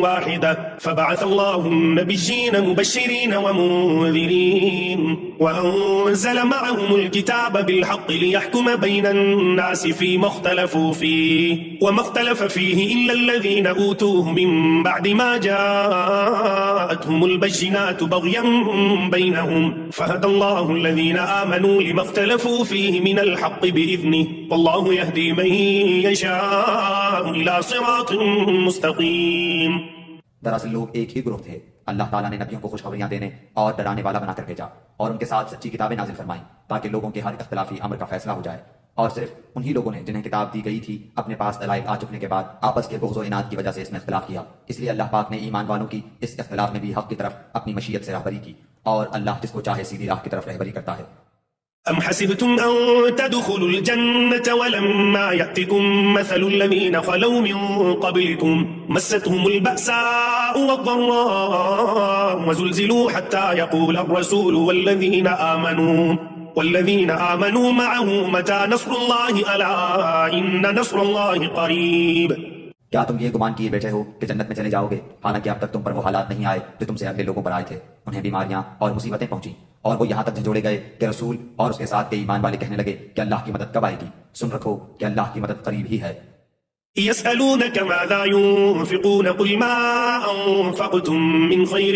واحدة فبعث الله النبيين مبشرين ومنذرين وأنزل معهم الكتاب بالحق ليحكم بين الناس فيما اختلفوا فيه وما اختلف فيه إلا الذين أوتوه من بعد ما جاءتهم البينات بغيا بينهم فهدى الله الذين آمنوا لما اختلفوا فيه من الحق بإذنه والله يهدي من يشاء إلى صراط مستقیم۔ دراصل لوگ ایک ہی گروہ تھے، اللہ تعالیٰ نے نبیوں کو خوشخبریاں دینے اور ڈرانے والا بنا کر بھیجا اور ان کے ساتھ سچی کتابیں نازل فرمائیں تاکہ لوگوں کے ہر اختلافی امر کا فیصلہ ہو جائے، اور صرف انہی لوگوں نے جنہیں کتاب دی گئی تھی اپنے پاس دلائل آ چکنے کے بعد آپس کے بغض و عناد کی وجہ سے اس میں اختلاف کیا، اس لیے اللہ پاک نے ایمان والوں کی اس اختلاف میں بھی حق کی طرف اپنی مشیت سے رہبری کی، اور اللہ جس کو چاہے سیدھی راہ کی طرف رہبری کرتا ہے۔ أم حسبتم أن تدخلوا الجنة ولما يأتكم مثل الذين خلوا من قبلكم مستهم البأساء والضراء وزلزلوا حتى يقول الرسول والذين آمنوا معه متى نصر الله ألا إن نصر الله قريب۔ کیا تم یہ گمان کیے بیٹھے ہو کہ جنت میں چلے جاؤ گے، حالانکہ اب تک تم پر وہ حالات نہیں آئے جو تم سے اگلے لوگوں پر آئے تھے؟ انہیں بیماریاں اور مصیبتیں پہنچیں اور وہ یہاں تک جھنجھوڑے گئے کہ رسول اور اس کے ساتھ کے ایمان والے کہنے لگے کہ اللہ کی مدد کب آئے گی؟ سن رکھو کہ اللہ کی مدد قریب ہی ہے۔ يسألونك ماذا ينفقون قل ما أنفقتم من خير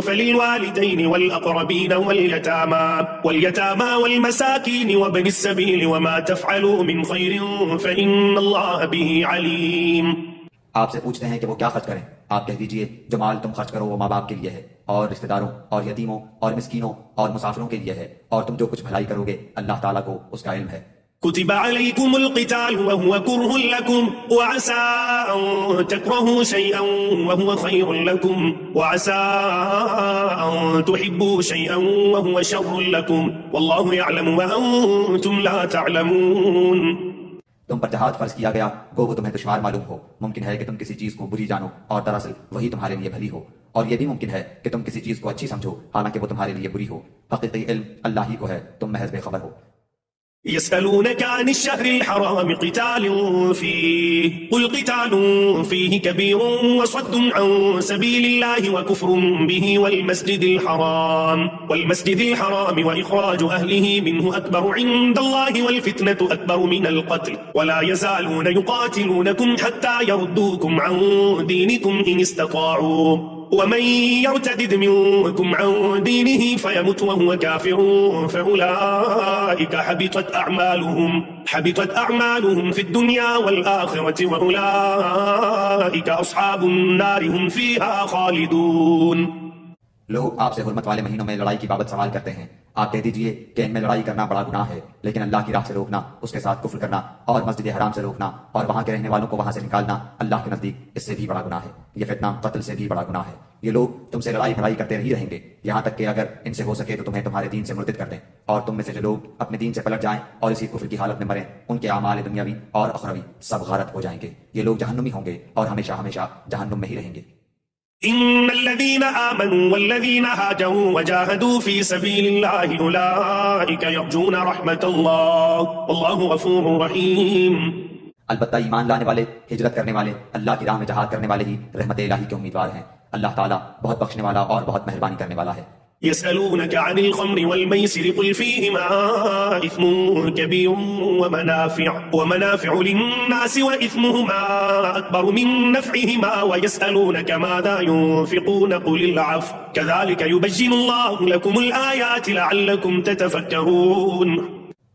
فللوالدين والأقربين واليتامى والمساكين وابن السبيل وما تفعلوا من خير فإن الله به عليم۔ آپ سے پوچھتے ہیں کہ وہ کیا خرچ کریں، آپ کہہ دیجئے جو مال تم خرچ کرو وہ ماں باپ کے لیے ہے اور رشتہ داروں اور یتیموں اور مسکینوں اور مسافروں کے لیے ہے، اور تم جو کچھ بھلائی کرو گے اللہ تعالیٰ کو اس کا علم ہے۔ كتب عليكم القتال وهو كره لكم وعسى أن تكرهوا شيئا وهو خير لكم وعسى أن تحبوا شيئا وهو شر لكم والله يعلم وأنتم لا تعلمون۔ تم پر جہاد فرض کیا گیا گو وہ تمہیں دشوار معلوم ہو، ممکن ہے کہ تم کسی چیز کو بری جانو اور دراصل وہی تمہارے لیے بھلی ہو، اور یہ بھی ممکن ہے کہ تم کسی چیز کو اچھی سمجھو حالانکہ وہ تمہارے لیے بری ہو۔ حقیقی علم اللہ ہی کو ہے، تم محض بے خبر ہو۔ يسألونك عن الشهر الحرام قتال فيه قل قتال فيه كبير وصد عن سبيل الله وكفر به والمسجد الحرام وإخراج أهله منه أكبر عند الله والفتنة أكبر من القتل ولا يزالون يقاتلونكم حتى يردوكم عن دينكم إن استطاعوا ومن يرتد منكم عن دينه فيمت وهو كافر فأولئك حبطت أعمالهم في الدنيا والآخرة وأولئك أصحاب النار هم فيها خالدون. لوگ آپ سے حرمت والے مہینوں میں لڑائی کی بابت سوال کرتے ہیں. آپ کہہ دیجئے کہ ان میں لڑائی کرنا بڑا گناہ ہے، لیکن اللہ کی راہ سے روکنا، اس کے ساتھ کفر کرنا اور مسجد حرام سے روکنا اور وہاں کے رہنے والوں کو وہاں سے نکالنا اللہ کے نزدیک اس سے بھی بڑا گناہ ہے. یہ فتنہ قتل سے بھی بڑا گناہ ہے. یہ لوگ تم سے لڑائی بھڑائی کرتے ہی رہیں گے یہاں تک کہ اگر ان سے ہو سکے تو تمہیں تمہارے دین سے مرتد کر دیں، اور تم میں سے جو لوگ اپنے دین سے پلٹ جائیں اور اسی کفر کی حالت میں مریں ان کے اعمال دنیاوی اور اخروی سب غارت ہو جائیں گے. یہ لوگ جہنمی ہوں گے اور ہمیشہ ہمیشہ جہنم میں ہی رہیں گے. إن الذين آمنوا والذين هاجروا وجاهدوا في سبيل الله أولئك يرجون رحمة الله والله غفور رحيم. البتہ ایمان لانے والے، ہجرت کرنے والے، اللہ کی راہ میں جہاد کرنے والے ہی رحمت الہی کے امیدوار ہیں. اللہ تعالیٰ بہت بخشنے والا اور بہت مہربانی کرنے والا ہے. يسألونك عن الخمر والميسر قل فيهما إثم كبير ومنافع للناس وإثمهما أكبر من نفعهما ويسألونك ماذا ينفقون قل العفو كذلك يبين الله لكم الآيات لعلكم تتفكرون.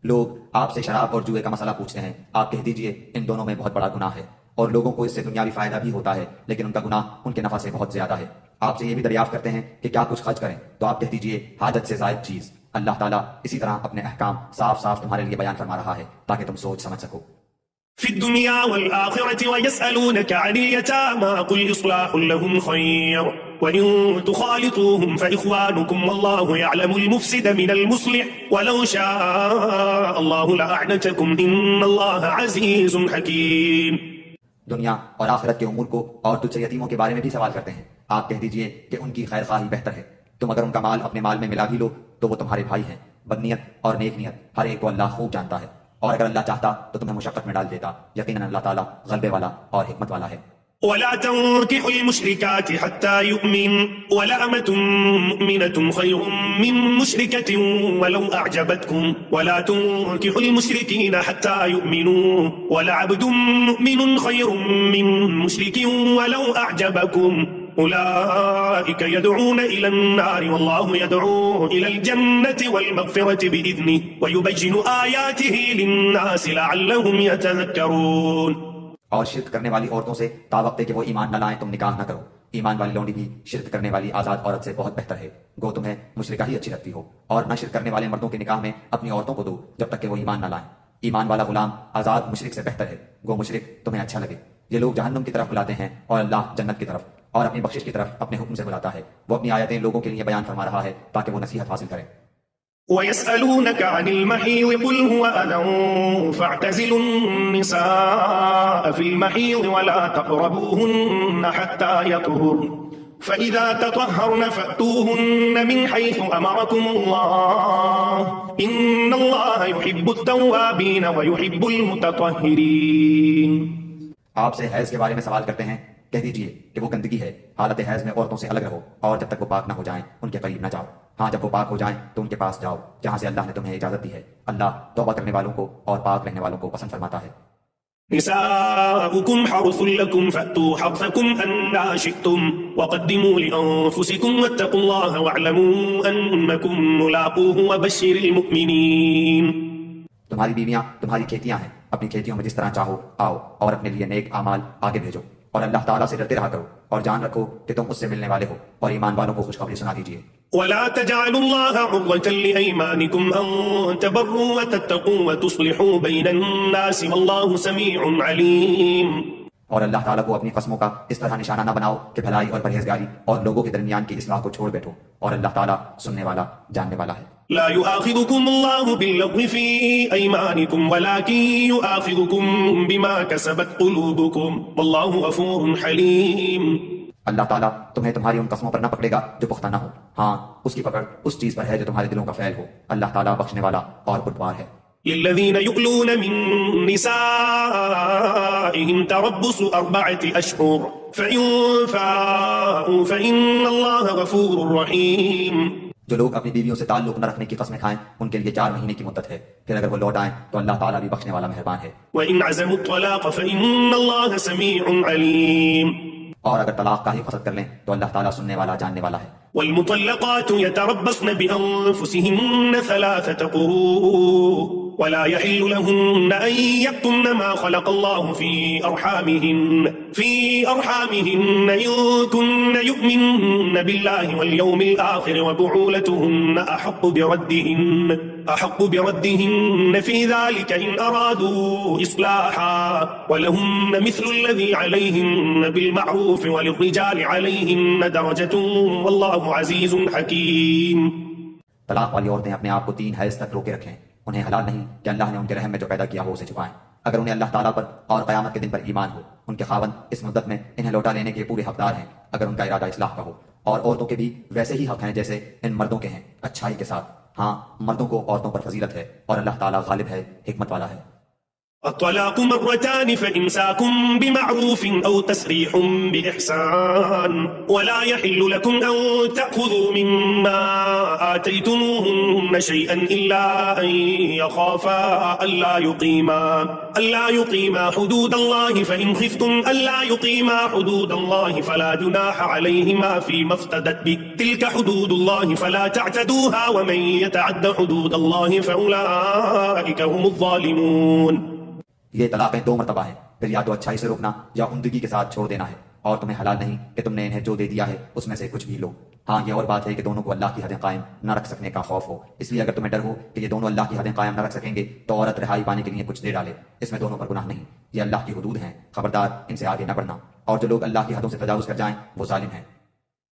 لوگ آپ سے شراب اور جوئے کا مسئلہ پوچھتے ہیں. آپ کہہ دیجئے ان دونوں میں بہت بڑا گناہ ہے اور لوگوں کو اس سے دنیاوی فائدہ بھی ہوتا ہے، لیکن ان کا گناہ ان کے نفع سے بہت زیادہ ہے. آپ سے یہ بھی دریافت کرتے ہیں کہ کیا کچھ خرچ کریں، تو آپ کہہ دیجئے حاجت سے زائد چیز. اللہ تعالیٰ اسی طرح اپنے احکام صاف صاف تمہارے لیے بیان فرما رہا ہے تاکہ تم سوچ سمجھ سکو. في الدنيا والآخرة ويسألونك عن اليتامى قل إصلاح لهم خير وإن تخالطوهم فإخوانكم والله يعلم المفسد من المصلح ولو شاء الله لأعنتكم إن الله عزيز حكيم. دنیا اور آخرت کے امور کو اور تجھ سے یتیموں کے بارے میں بھی سوال کرتے ہیں. آپ کہہ دیجئے کہ ان کی خیر خواہی بہتر ہے. تم اگر ان کا مال اپنے مال میں ملا بھی لو تو وہ تمہارے بھائی ہیں. بدنیت اور نیک نیت ہر ایک کو اللہ خوب جانتا ہے، اور اگر اللہ چاہتا تو تمہیں مشقت میں ڈال دیتا. یقیناً اللہ تعالیٰ غلبے والا اور حکمت والا ہے. ولا تنكحوا المشركات حتى يؤمن ولأمة مؤمنة خير من مشركة ولو أعجبتكم ولا تنكحوا المشركين حتى يؤمنوا ولعبد مؤمن خير من مشرك ولو أعجبكم أولئك يدعون إلى النار والله يدعو إلى الجنة والمغفرة بإذنه ويبين آياته للناس لعلهم يتذكرون. اور شرک کرنے والی عورتوں سے تا وقت کہ وہ ایمان نہ لائیں تم نکاح نہ کرو. ایمان والی لونڈی بھی شرک کرنے والی آزاد عورت سے بہت بہتر ہے. گو تمہیں مشرکہ ہی اچھی لگتی ہو، اور نہ شرک کرنے والے مردوں کے نکاح میں اپنی عورتوں کو دو جب تک کہ وہ ایمان نہ لائیں. ایمان والا غلام آزاد مشرک سے بہتر ہے. گو مشرک تمہیں اچھا لگے. یہ لوگ جہنم کی طرف بلاتے ہیں اور اللہ جنت کی طرف اور اپنی بخشش کی طرف اپنے حکم سے بلاتا ہے. وہ اپنی آیتیں لوگوں کے لیے بیان فرما رہا ہے تاکہ وہ نصیحت حاصل کریں. ويسألونك عن المحيض قل هو أذى فاعتزلوا النساء في المحيض ولا تقربوهن حتى يطهرن فإذا تطهرن فأتوهن من حيث أمركم الله إن الله يحب التوابين ويحب المتطهرين. آپ سے حیض کے بارے میں سوال کرتے ہیں. کہہ دیجئے کہ وہ گندگی ہے. حالت حیض میں عورتوں سے الگ رہو اور جب تک وہ پاک نہ ہو جائیں ان کے قریب نہ جاؤ. ہاں جب وہ پاک ہو جائیں تو ان کے پاس جاؤ جہاں سے اللہ نے تمہیں اجازت دی ہے. اللہ توبہ کرنے والوں کو اور پاک رہنے والوں کو پسند فرماتا ہے. نساؤكم حرث لكم فأتوا حرثكم أنّا شئتم وقدموا لأنفسكم واتقوا الله واعلموا أنكم ملاقوه وبشر المؤمنين. تمہاری بیویاں تمہاری کھیتیاں ہیں. اپنی کھیتیوں میں جس طرح چاہو آؤ اور اپنے لیے نیک اعمال آگے بھیجو اور اللہ تعالیٰ سے ڈرتے رہا کرو اور جان رکھو کہ تم اس سے ملنے والے ہو اور ایمان والوں کو خوشخبری سنا دیجیے. ولا تجعلوا الله عرضة لأيمانكم أن تبروا وتتقوا وتصلحوا بين الناس والله سميع عليم. اور اللہ تعالیٰ کو اپنی قسموں کا اس طرح نشانہ نہ بناؤ کہ بھلائی اور پرہیزگاری اور لوگوں کے درمیان کی اصلاح کو چھوڑ بیٹھو اور اللہ تعالیٰ سننے والا جاننے والا ہے. لا يؤاخذكم الله باللغو في أيمانكم ولكن يؤاخذكم بما كسبت قلوبكم والله غفور حليم. اللہ تعالیٰ تمہیں تمہاری ان قسموں پر نہ پکڑے گا جو پختہ نہ ہو. ہاں اس کی پکڑ اس چیز پر ہے جو تمہارے دلوں کا فعل ہو. اللہ تعالیٰ بخشنے والا اور بردبار ہے. للذين يؤلون من نسائهم تربص 4 أشهر فإن فاءوا فإن الله غفور رحيم. جو لوگ اپنی بیویوں سے تعلق نہ رکھنے کی قسمیں کھائیں ان کے لیے 4 مہینے کی مدت ہے، پھر اگر وہ لوٹ آئیں تو اللہ تعالیٰ بھی بخشنے والا مہربان ہے. وإن عزموا الطلاق فإن الله سميع عليم. اور اگر طلاق کا ہی قصد کر لیں تو اللہ تعالیٰ سننے والا جاننے والا ہے. والمطلقات يتربصن بأنفسهن 3 قروء ولا يحل لهن أن يكتمن ما خلق الله في أرحامهن إن كن يؤمن بالله واليوم الآخر وبعولتهن أحق بردهن في ذلك إن أرادوا إصلاحا ولهن مثل الذي عليهن بالمعروف وللرجال عليهن درجة والله عزيز حكيم. طلاق والی عورتیں اپنے آپ کو 3 حیض تک روکے رکھیں. انہیں حلال نہیں کہ اللہ نے ان کے رحم میں جو پیدا کیا ہو اسے چھپائیں. اگر انہیں اللہ تعالیٰ پر اور قیامت کے دن پر ایمان ہو، ان کے خاوند اس مدت میں انہیں لوٹا لینے کے پورے حقدار ہیں اگر ان کا ارادہ اصلاح کا ہو. اور عورتوں کے بھی ویسے ہی حق ہیں جیسے ان مردوں کے ہیں، اچھائی کے ساتھ. ہاں، مردوں کو عورتوں پر فضیلت ہے اور اللہ تعالیٰ غالب ہے، حکمت والا ہے. الطلاق 2 فإمساك بمعروف أو تسريح بإحسان ولا يحل لكم أن تأخذوا مما آتيتموهن شيئا إلا أن يخافا ألا يقيما حدود الله فإن خفتم ألا يقيما حدود الله فلا جناح عليهما فيما افتدت به تلك حدود الله فلا تعتدوها ومن يتعد حدود الله فأولئك هم الظالمون. یہ طلاقیں 2 مرتبہ ہیں، پھر یا تو اچھائی سے روکنا یا عمدگی کے ساتھ چھوڑ دینا ہے. اور تمہیں حلال نہیں کہ تم نے انہیں جو دے دیا ہے اس میں سے کچھ بھی لو. ہاں، یہ اور بات ہے کہ دونوں کو اللہ کی حدیں قائم نہ رکھ سکنے کا خوف ہو. اس لیے اگر تمہیں ڈر ہو کہ یہ دونوں اللہ کی حدیں قائم نہ رکھ سکیں گے تو عورت رہائی پانے کے لیے کچھ دے ڈالے. اس میں دونوں پر گناہ نہیں، یہ اللہ کی حدود ہیں، خبردار ان سے آگے نہ بڑھنا. اور جو لوگ اللہ کی حدوں سے تجاوز کر جائیں وہ ظالم ہیں.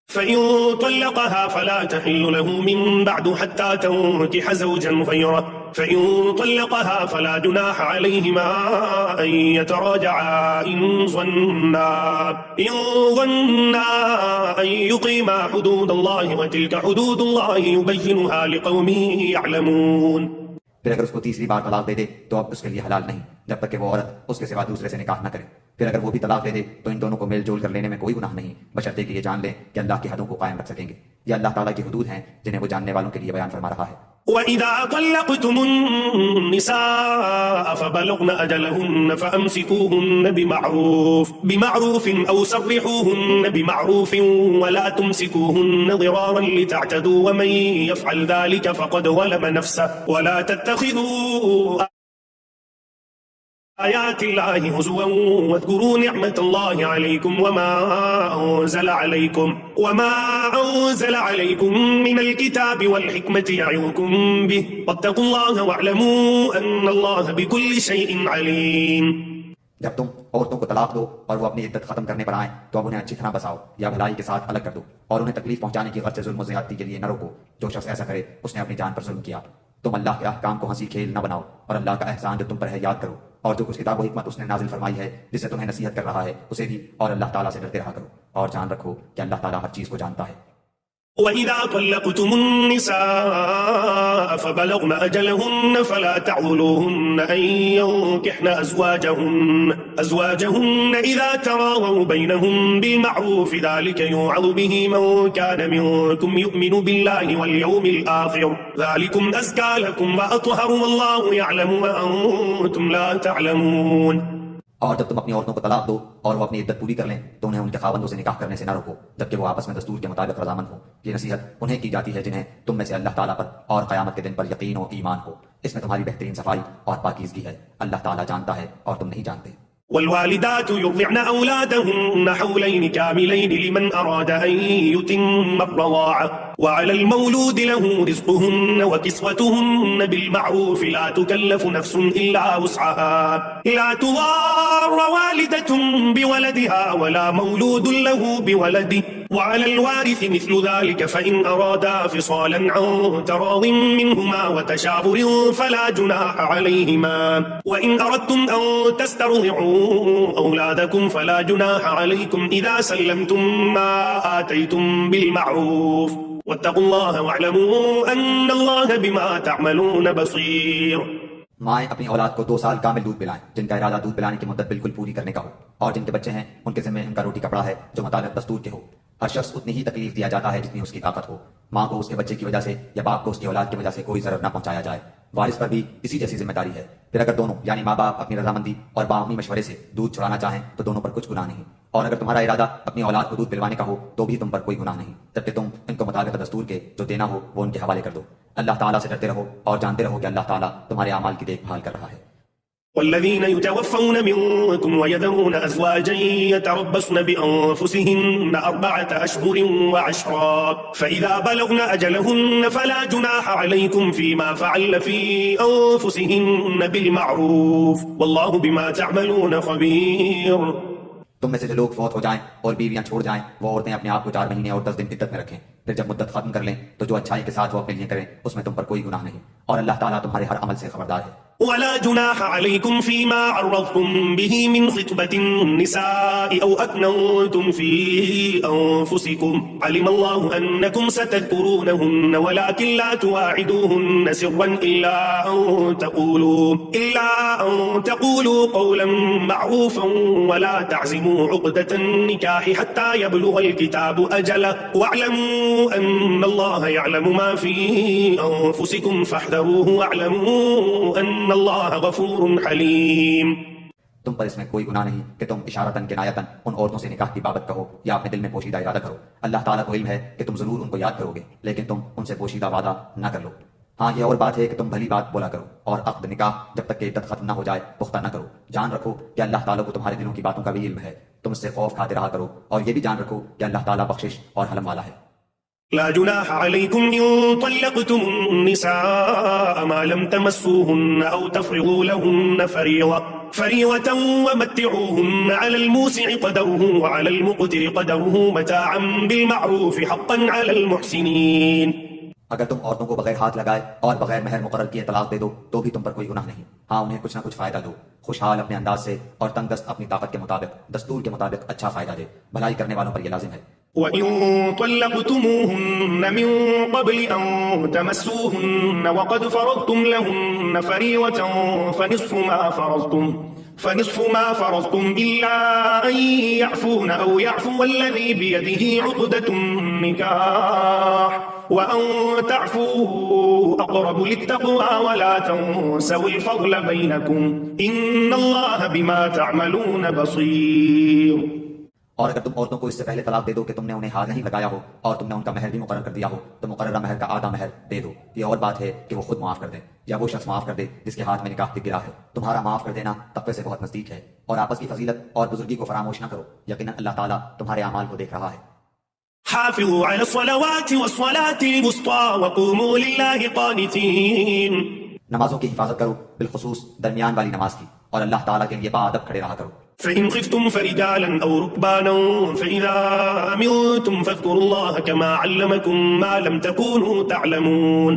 فإن طلقها فلا تحل له من بعد حتى تنكح زوجا غيره فإن طلقها فلا جناح عليهما أن يتراجعا إن ظنا أن يقيما حدود الله وتلك حدود الله يبينها لقوم يعلمون. پھر اگر اس کو 3ری بار طلاق دے دے تو اب اس کے لیے حلال نہیں جب تک کہ وہ عورت اس کے سوا دوسرے سے نکاح نہ کرے. پھر اگر وہ بھی طلاق دے دے تو ان دونوں کو میل جول کر لینے میں کوئی گناہ نہیں، بشرطے کہ یہ جان لیں کہ اللہ کی حدوں کو قائم رکھ سکیں گے. یہ اللہ تعالیٰ کی حدود ہیں جنہیں وہ جاننے والوں کے لیے بیان فرما رہا ہے. وَإِذَا طَلَّقْتُمُ النِّسَاءَ فَبَلَغْنَ أَجَلَهُنَّ فَأَمْسِكُوهُنَّ بِمَعْرُوفٍ أَوْ سَرِّحُوهُنَّ بِمَعْرُوفٍ وَلَا تُمْسِكُوهُنَّ ضِرَارًا لِتَعْتَدُوا وَمَن يَفْعَلْ ذَلِكَ فَقَدْ ظَلَمَ نَفْسَهُ وَلَا تَتَّخِذُوا آيات الله هزوا واذكروا نعمة الله عليكم وما أنزل عليكم من الكتاب والحكمة يعظكم به واتقوا الله واعلموا أن الله بكل شيء عليم. جب تم عورتوں کو طلاق دو اور وہ اپنی عدت ختم کرنے پر آئیں تو اب انہیں اچھی طرح بساؤ یا بھلائی کے ساتھ الگ کر دو اور انہیں تکلیف پہنچانے کی غرض سے ظلم و زیادتی کے لیے نہ روکو. جو شخص ایسا کرے اس نے اپنی جان پر ظلم کیا. تم اللہ کے احکام کو ہنسی کھیل نہ بناؤ اور اللہ کا احسان جو تم پر ہے یاد کرو. اور جو کچھ کتاب و حکمت اس نے نازل فرمائی ہے جس سے تمہیں نصیحت کر رہا ہے اسے بھی اور اللہ تعالیٰ سے ڈرتے رہا کرو اور جان رکھو کہ اللہ تعالیٰ ہر چیز کو جانتا ہے. وَإِذَا طَلَّقْتُمُ النِّسَاءَ فَبَلَغْنَ أَجَلَهُنَّ فَلَا تَعْضُلُوهُنَّ أَن يَنكِحْنَ أَزْوَاجَهُنَّ إِذَا تَرَاضَوْا بَيْنَهُم بِالْمَعْرُوفِ ذَلِكَ يُوعَظُ بِهِ مَن كَانَ مِنكُمْ يُؤْمِنُ بِاللَّهِ وَالْيَوْمِ الْآخِرِ ذَلِكُمْ أَزْكَىٰ لَكُمْ وَأَطْهَرُ وَاللَّهُ يَعْلَمُ وَأَنتُمْ لَا تَعْلَمُونَ. اور جب تم اپنی عورتوں کو طلاق دو اور وہ اپنی عدت پوری کر لیں تو انہیں ان کے خاوندوں سے نکاح کرنے سے نہ روکو جبکہ وہ آپس میں دستور کے مطابق رضامند ہو. یہ نصیحت انہیں کی جاتی ہے جنہیں تم میں سے اللہ تعالیٰ پر اور قیامت کے دن پر یقین و ایمان ہو. اس میں تمہاری بہترین صفائی اور پاکیزگی ہے. اللہ تعالیٰ جانتا ہے اور تم نہیں جانتے. والوالدات يرضعن أولادهن حولين كاملين لمن أراد أن يتم الرضاعة وعلى المولود له رزقهن وكسوتهن بالمعروف لا تكلف نفس إلا وسعها لا تضار والدة بولدها ولا مولود له بولده وعلى الوارث مثل ذلك فإن أرادا فصالا عن تراض منهما وتشاور فلا جناح عليهما وإن أردتم أن تسترضعوا أولادكم فلا جناح عليكم إذا سلمتم ما آتيتم بالمعروف واتقوا الله واعلموا أن الله بما تعملون بصير. مائیں اپنی اولاد کو 2 سال کامل دودھ پلائیں جن کا ارادہ دودھ پلانے کی مدت بالکل پوری کرنے کا ہو، اور جن کے بچے ہیں ان کے ذمہ ان کا روٹی کپڑا ہے جو مطابق دستور کے ہو۔ ہر شخص اتنی ہی تکلیف دیا جاتا ہے جتنی اس کی طاقت ہو۔ ماں کو اس کے بچے کی وجہ سے یا باپ کو اس کی اولاد کی وجہ سے کوئی ضرر نہ پہنچایا جائے۔ وارث پر بھی اسی جیسی ذمہ داری ہے۔ پھر اگر دونوں یعنی ماں باپ اپنی رضامندی اور باہمی مشورے سے دودھ چھڑانا چاہیں تو دونوں پر کچھ گناہ نہیں، اور اگر تمہارا ارادہ اپنی اولاد کو دودھ پلوانے کا ہو تو بھی تم پر کوئی گناہ نہیں، جبکہ تم ان کو مطابق دستور کے جو دینا ہو وہ ان کے حوالے کر دو۔ اللہ تعالیٰ سے ڈرتے رہو اور جانتے رہو کہ اللہ تعالیٰ تمہارے اعمال کی دیکھ بھال کر رہا ہے۔ والذين يتوفون منكم ويذرون أزواجا يتربصن بأنفسهن 4 أشهر و10 فإذا بلغن أجلهن فلا جناح عليكم فيما فعلن في أنفسهن بالمعروف والله بما تعملون خبير۔ تم میں سے جو لوگ فوت ہو جائیں اور بیویاں چھوڑ جائیں وہ عورتیں اپنے آپ کو 4 مہینے اور 10 دن عدت میں رکھیں، پھر جب مدت ختم کر لیں تو جو اچھائی کے ساتھ وہ اپنے لیے کریں اس میں تم پر کوئی گناہ نہیں، اور اللہ تعالیٰ تمہارے ہر عمل سے خبردار ہے۔ ولا جناح عليكم فيما عرضتم به من خطبة النساء أو أكننتم في أنفسكم علم الله أنكم ستذكرونهن ولكن لا تواعدوهن سرا إلا أن تقولوا قولا معروفا ولا تعزموا عقدة النكاح حتى يبلغ الكتاب أجله واعلموا أن الله يعلم ما في أنفسكم فاحذروه واعلموا أن اللہ غفور حلیم۔ تم پر اس میں کوئی گناہ نہیں کہ تم اشارتاً کنایتاً ان عورتوں سے نکاح کی بابت کہو یا اپنے دل میں پوشیدہ ارادہ کرو۔ اللہ تعالیٰ کو علم ہے کہ تم ضرور ان کو یاد کرو گے لیکن تم ان سے پوشیدہ وعدہ نہ کر لو۔ ہاں یہ اور بات ہے کہ تم بھلی بات بولا کرو اور عقد نکاح جب تک کہ عدت ختم نہ ہو جائے پختہ نہ کرو۔ جان رکھو کہ اللہ تعالیٰ کو تمہارے دلوں کی باتوں کا بھی علم ہے، تم اس سے خوف کھاتے رہا کرو، اور یہ بھی جان رکھو کہ اللہ تعالیٰ بخشش اور حلم والا ہے۔ لا جناح عليكم إن طلقتم النساء ما لم تمسوهن أو تفرضوا لهن فريضة ومتعوهن على الموسع قدره وعلى المقتر قدره متاعا بالمعروف حقا على المحسنين۔ اگر تم عورتوں کو بغیر ہاتھ لگائے اور بغیر مہر مقرر کیے طلاق دے دو تو بھی تم پر کوئی گناہ نہیں۔ ہاں انہیں کچھ نہ کچھ فائدہ دو، خوشحال اپنے انداز سے اور تنگ دست اپنی طاقت کے مطابق دستور کے مطابق اچھا فائدہ دے، بھلائی کرنے والوں پر یہ لازم ہے۔ وَإِن طَلَّقْتُمُوهُنَّ مِن قَبْلِ أَن تَمَسُّوهُنَّ وَقَدْ فَرَضْتُمْ لَهُنَّ فَرِيضَةً فنصف ما فرضتم إلا أن يعفون أو يعفو الذي بيده عقدة النكاح وأن تعفوا أقرب للتقوى ولا تنسوا الفضل بينكم إن الله بما تعملون بصير۔ اور اگر تم عورتوں کو اس سے پہلے طلاق دے دو کہ تم نے انہیں ہاتھ نہیں لگایا ہو اور تم نے ان کا مہر بھی مقرر کر دیا ہو تو مقررہ مہر کا آدھا مہر دے دو۔ یہ اور بات ہے کہ وہ خود معاف کر دیں یا وہ شخص معاف کر دے جس کے ہاتھ میں نکاح گرا ہے۔ تمہارا معاف کر دینا تقوی سے بہت نزدیک ہے، اور آپس کی فضیلت اور بزرگی کو فراموش نہ کرو، یقیناً اللہ تعالیٰ تمہارے اعمال کو دیکھ رہا ہے۔ حافظوا على الصلوات والصلاة الوسطى وقوموا لله قانتين۔ نمازوں کی حفاظت کرو، بالخصوص درمیان والی نماز کی، اور اللہ تعالیٰ کے لیے باادب کھڑے رہا کرو۔ فإن خفتم فرجالا أو ركبانا فإذا أمنتم فاذكروا الله كما علمكم ما لم تكونوا تعلمون۔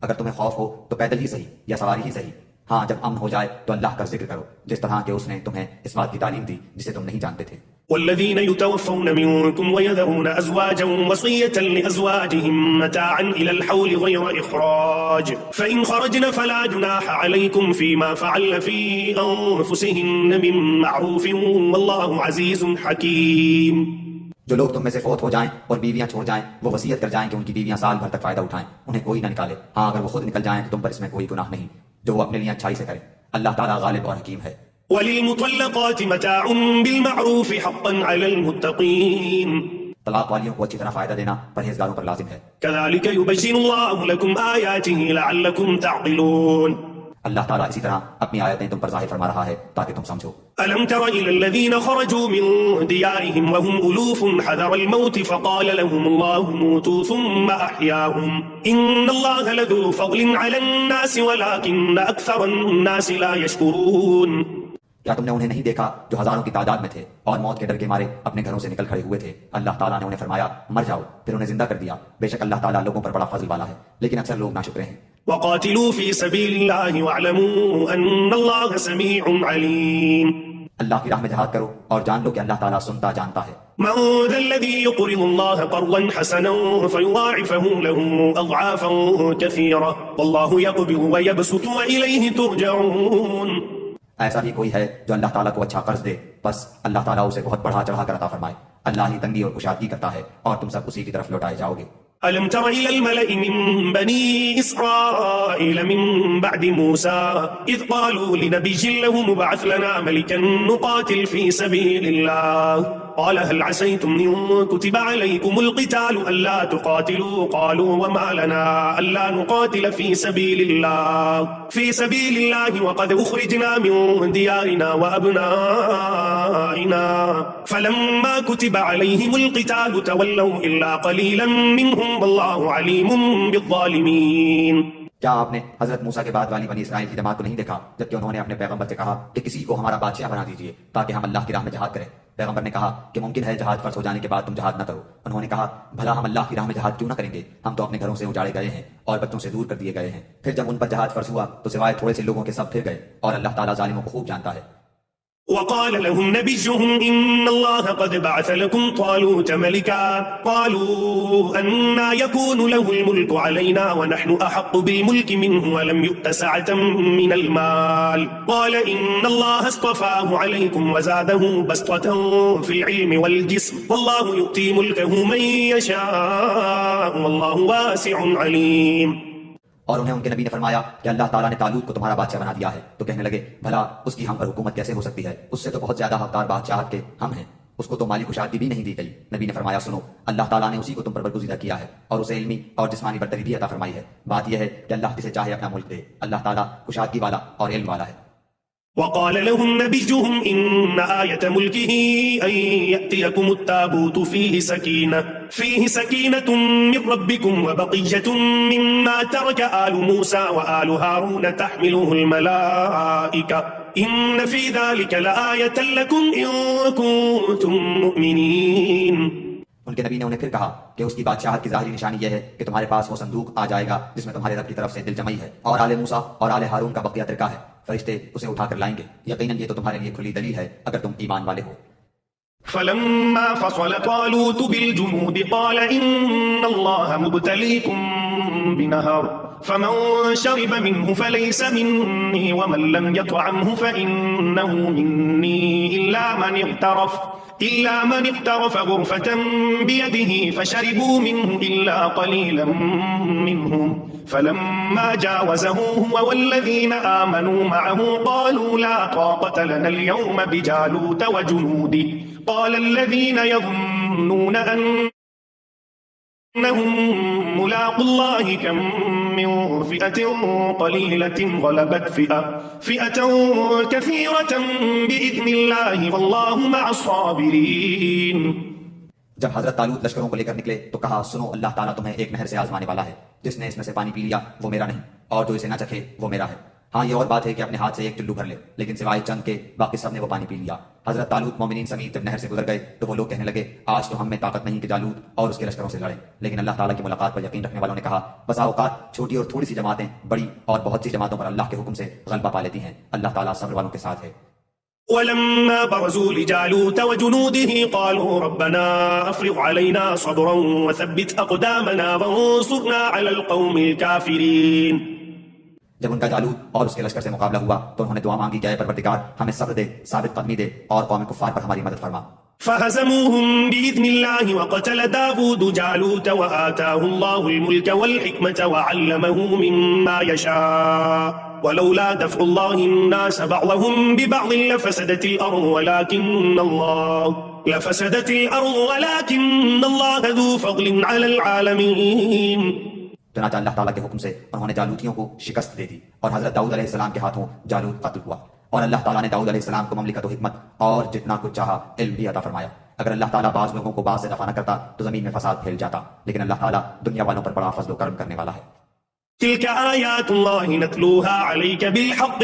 اگر تمہیں خوف ہو تو پیدل ہی صحیح یا سواری ہی صحیح، ہاں جب امن ہو جائے تو اللہ کا ذکر کرو جس طرح کہ اس نے تمہیں اس بات کی تعلیم دی جسے تم نہیں جانتے تھے۔ والذين يتوفون منكم ويذرون أزواجا وصية لأزواجهم متاعا إلى الحول غير إخراج فإن خرجن فلا جناح عليكم فيما فعلن في أنفسهن من معروف والله عزيز حكيم۔ جو لوگ تم میں سے فوت ہو جائیں اور بیویاں چھوڑ جائیں وہ وصیت کر جائیں کہ ان کی بیویاں سال بھر تک فائدہ اٹھائیں، انہیں کوئی نہ نکالے۔ ہاں اگر وہ خود نکل جائیں تو تم پر اس میں کوئی گناہ نہیں، جو وہ اپنے لیے اچھائی سے کریں، اللہ تعالیٰ غالب اور حکیم ہے۔ وللمطلقات متاع بالمعروف حقا على المتقين۔ طلاق والیوں کو اچھی طرح فائدہ دینا پرہیزگاروں پر لازم ہے۔ كذلك يبين الله لكم آياته لعلكم تعقلون۔ اللہ تعالیٰ اسی طرح اپنی آیتیں تم پر ظاہر فرما رہا ہے تاکہ تم سمجھو۔ ألم تر إلى الذين خرجوا من ديارهم وهم ألوف حذر الموت فقال لهم الله موتوا ثم أحياهم إن الله لذو فضل على الناس ولكن أكثر الناس لا يشكرون۔ کیا تم نے انہیں نہیں دیکھا جو ہزاروں کی تعداد میں تھے اور موت کے ڈر کے مارے اپنے گھروں سے نکل کھڑے ہوئے تھے؟ اللہ تعالیٰ نے انہیں فرمایا مر جاؤ، پھر انہیں زندہ کر دیا۔ بے شک اللہ تعالیٰ لوگوں پر بڑا فضل والا ہے، لیکن اکثر لوگ ناشکرے ہیں۔ وقاتلوا في سبيل الله واعلموا أن الله سميع عليم۔ اللہ کی راہ میں جہاد کرو اور جان لو کہ اللہ تعالیٰ سنتا جانتا ہے. من ذا الذي يقرض الله قرضا حسنا فيضاعفه له أضعافا كثيرة والله يقبض ويبسط وإليه ترجعون. ایسا ہی کوئی ہے جو اللہ تعالیٰ کو اچھا قرض دے، بس اللہ تعالیٰ اسے بہت بڑھا چڑھا کر عطا فرمائے. اللہ ہی تنگی اور کشادگی کرتا ہے اور تم سب اسی کی طرف لوٹائے جاؤ گے. ألم تر إلى الملأ من بني إسرائيل من بعد موسى إذ قالوا لنبي له مبعث لنا ملكا نقاتل في سبيل الله قال هل عسيتم إن كتب عليكم القتال ألا تقاتلوا قالوا وما لنا ألا نقاتل في سبيل الله وقد أخرجنا من ديارنا وأبنائنا فلما كتب عليهم القتال تولوا إلا قليلا منهم والله عليم بالظالمين. کیا آپ نے حضرت موسیٰ کے بعد والی بنی اسرائیل کی جماعت کو نہیں دیکھا جبکہ انہوں نے اپنے پیغمبر سے کہا کہ کسی کو ہمارا بادشاہ بنا دیجئے تاکہ ہم اللہ کی راہ میں جہاد کریں. پیغمبر نے کہا کہ ممکن ہے جہاد فرض ہو جانے کے بعد تم جہاد نہ کرو. انہوں نے کہا بھلا ہم اللہ کی راہ میں جہاد کیوں نہ کریں گے؟ ہم تو اپنے گھروں سے اجاڑے گئے ہیں اور بچوں سے دور کر دیے گئے ہیں. پھر جب ان پر جہاد فرض ہوا تو سوائے تھوڑے سے لوگوں کے سب پھر گئے اور اللہ تعالیٰ ظالموں کو خوب جانتا ہے. وقال لهم نبيهم إن الله قد بعث لكم طالوت ملكا قالوا أنا يكون له الملك علينا ونحن أحق بالملك منه ولم يؤت سعة من المال قال إن الله اصطفاه عليكم وزاده بسطة في العلم والجسم والله يؤتي ملكه من يشاء والله واسع عليم. اور انہیں ان کے نبی نے فرمایا کہ اللہ تعالیٰ نے طالوت کو تمہارا بادشاہ بنا دیا ہے. تو کہنے لگے بھلا اس کی ہم پر حکومت کیسے ہو سکتی ہے؟ اس سے تو بہت زیادہ حقدار بادشاہت کے ہم ہیں. اس کو تو مالی کشادگی بھی نہیں دی گئی. نبی نے فرمایا سنو، اللہ تعالیٰ نے اسی کو تم پر برگزیدہ کیا ہے اور اسے علمی اور جسمانی برتری بھی عطا فرمائی ہے. بات یہ ہے کہ اللہ کسے چاہے اپنا ملک دے. اللہ تعالیٰ کشادگی والا اور علم والا ہے. وقال لهم نبيهم إن آية ملكه أن يأتيكم التابوت فيه سكينة من ربكم وبقية مما ترك آل موسى وآل هارون تحمله الملائكة إن في ذلك لآية لكم إن كنتم مؤمنين. ان کے نبی نے انہیں پھر کہا کہ اس کی بادشاہت کی ظاہری نشانی یہ ہے کہ تمہارے پاس وہ صندوق آ جائے گا جس میں تمہارے رب کی طرف سے دل جمعی ہے اور آل موسیٰ اور آل ہارون کا بقیہ ترکہ ہے. فرشتے اسے اٹھا کر لائیں گے. یقیناً یہ تو تمہارے لیے کھلی دلیل ہے اگر تم ایمان والے ہو. فلما فصل طالوت بالجنود قال إن الله مبتليكم بنهر فمن شرب منه فليس مني ومن لم يطعمه فإنه مني إلا من اغترف غرفة بيده فشربوا منه إلا قليلا منهم فلما جاوزه هو والذين آمنوا معه قالوا لا طاقة لنا اليوم بجالوت وجنوده قال الذين يظنون أنهم ملاقوا الله كم من فئة قليلة غلبت فئة كثيرة بإذن الله والله مع الصابرين. جب حضرت طالوت لشکروں کو لے کر نکلے تو کہا سنو، اللہ تعالیٰ تمہیں ایک نہر سے آزمانے والا ہے. جس نے اس میں سے پانی پی لیا وہ میرا نہیں اور جو اسے نہ چکھے وہ میرا ہے. ہاں یہ اور بات ہے کہ اپنے ہاتھ سے ایک چلو بھر لے، لیکن سوائے چند کے باقی سب نے وہ پانی پی لیا. حضرت طالوت مومنین سمیت جب نہر سے گزر گئے تو وہ لوگ کہنے لگے آج تو ہم میں طاقت نہیں کہ جالوت اور اس کے لشکروں سے لڑیں. لیکن اللہ تعالیٰ کی ملاقات پر یقین رکھنے والوں نے کہا بسا اوقات چھوٹی اور تھوڑی سی جماعتیں بڑی اور بہت سی جماعتوں پر اللہ کے حکم سے غلبہ پا لیتی ہیں. اللہ تعالیٰ صبر والوں کے ساتھ ہے. ولما برزوا لجالوت وجنوده قالوا ربنا أفرغ علينا صبرا وثبت أقدامنا وانصرنا على القوم الكافرين. جب ان کا جالوت اور اس کے لشکر سے مقابلہ ہوا تو انہوں نے دعا مانگی کہ اے پروردگار ہمیں صبر دے، ثابت قدمی دے اور قوم کفار پر ہماری مدد فرما. فهزموهم بإذن الله وقتل داود جالوت وآتاه الله الملك والحكمة وعلمه مما يشاء ولولا دفع الله الناس بعضهم ببعض لفسدت الأرض ولكن الله ذو فضل على العالمين. چنانچہ اللہ تعالیٰ کے حکم سے انہوں نے جالوتیوں کو شکست دے دی اور حضرت داؤد علیہ السلام کے ہاتھوں جالوت قتل ہوا. اور اللہ تعالیٰ نے داؤد علیہ السلام کو مملکت و حکمت اور جتنا کچھ چاہا علم بھی عطا فرمایا. اگر اللہ تعالیٰ بعض لوگوں کو بعض سے دفع نہ کرتا تو زمین میں فساد پھیل جاتا، لیکن اللہ تعالیٰ دنیا والوں پر بڑا فضل و کرم کرنے والا ہے. تلك آيات الله نتلوها عليك بالحق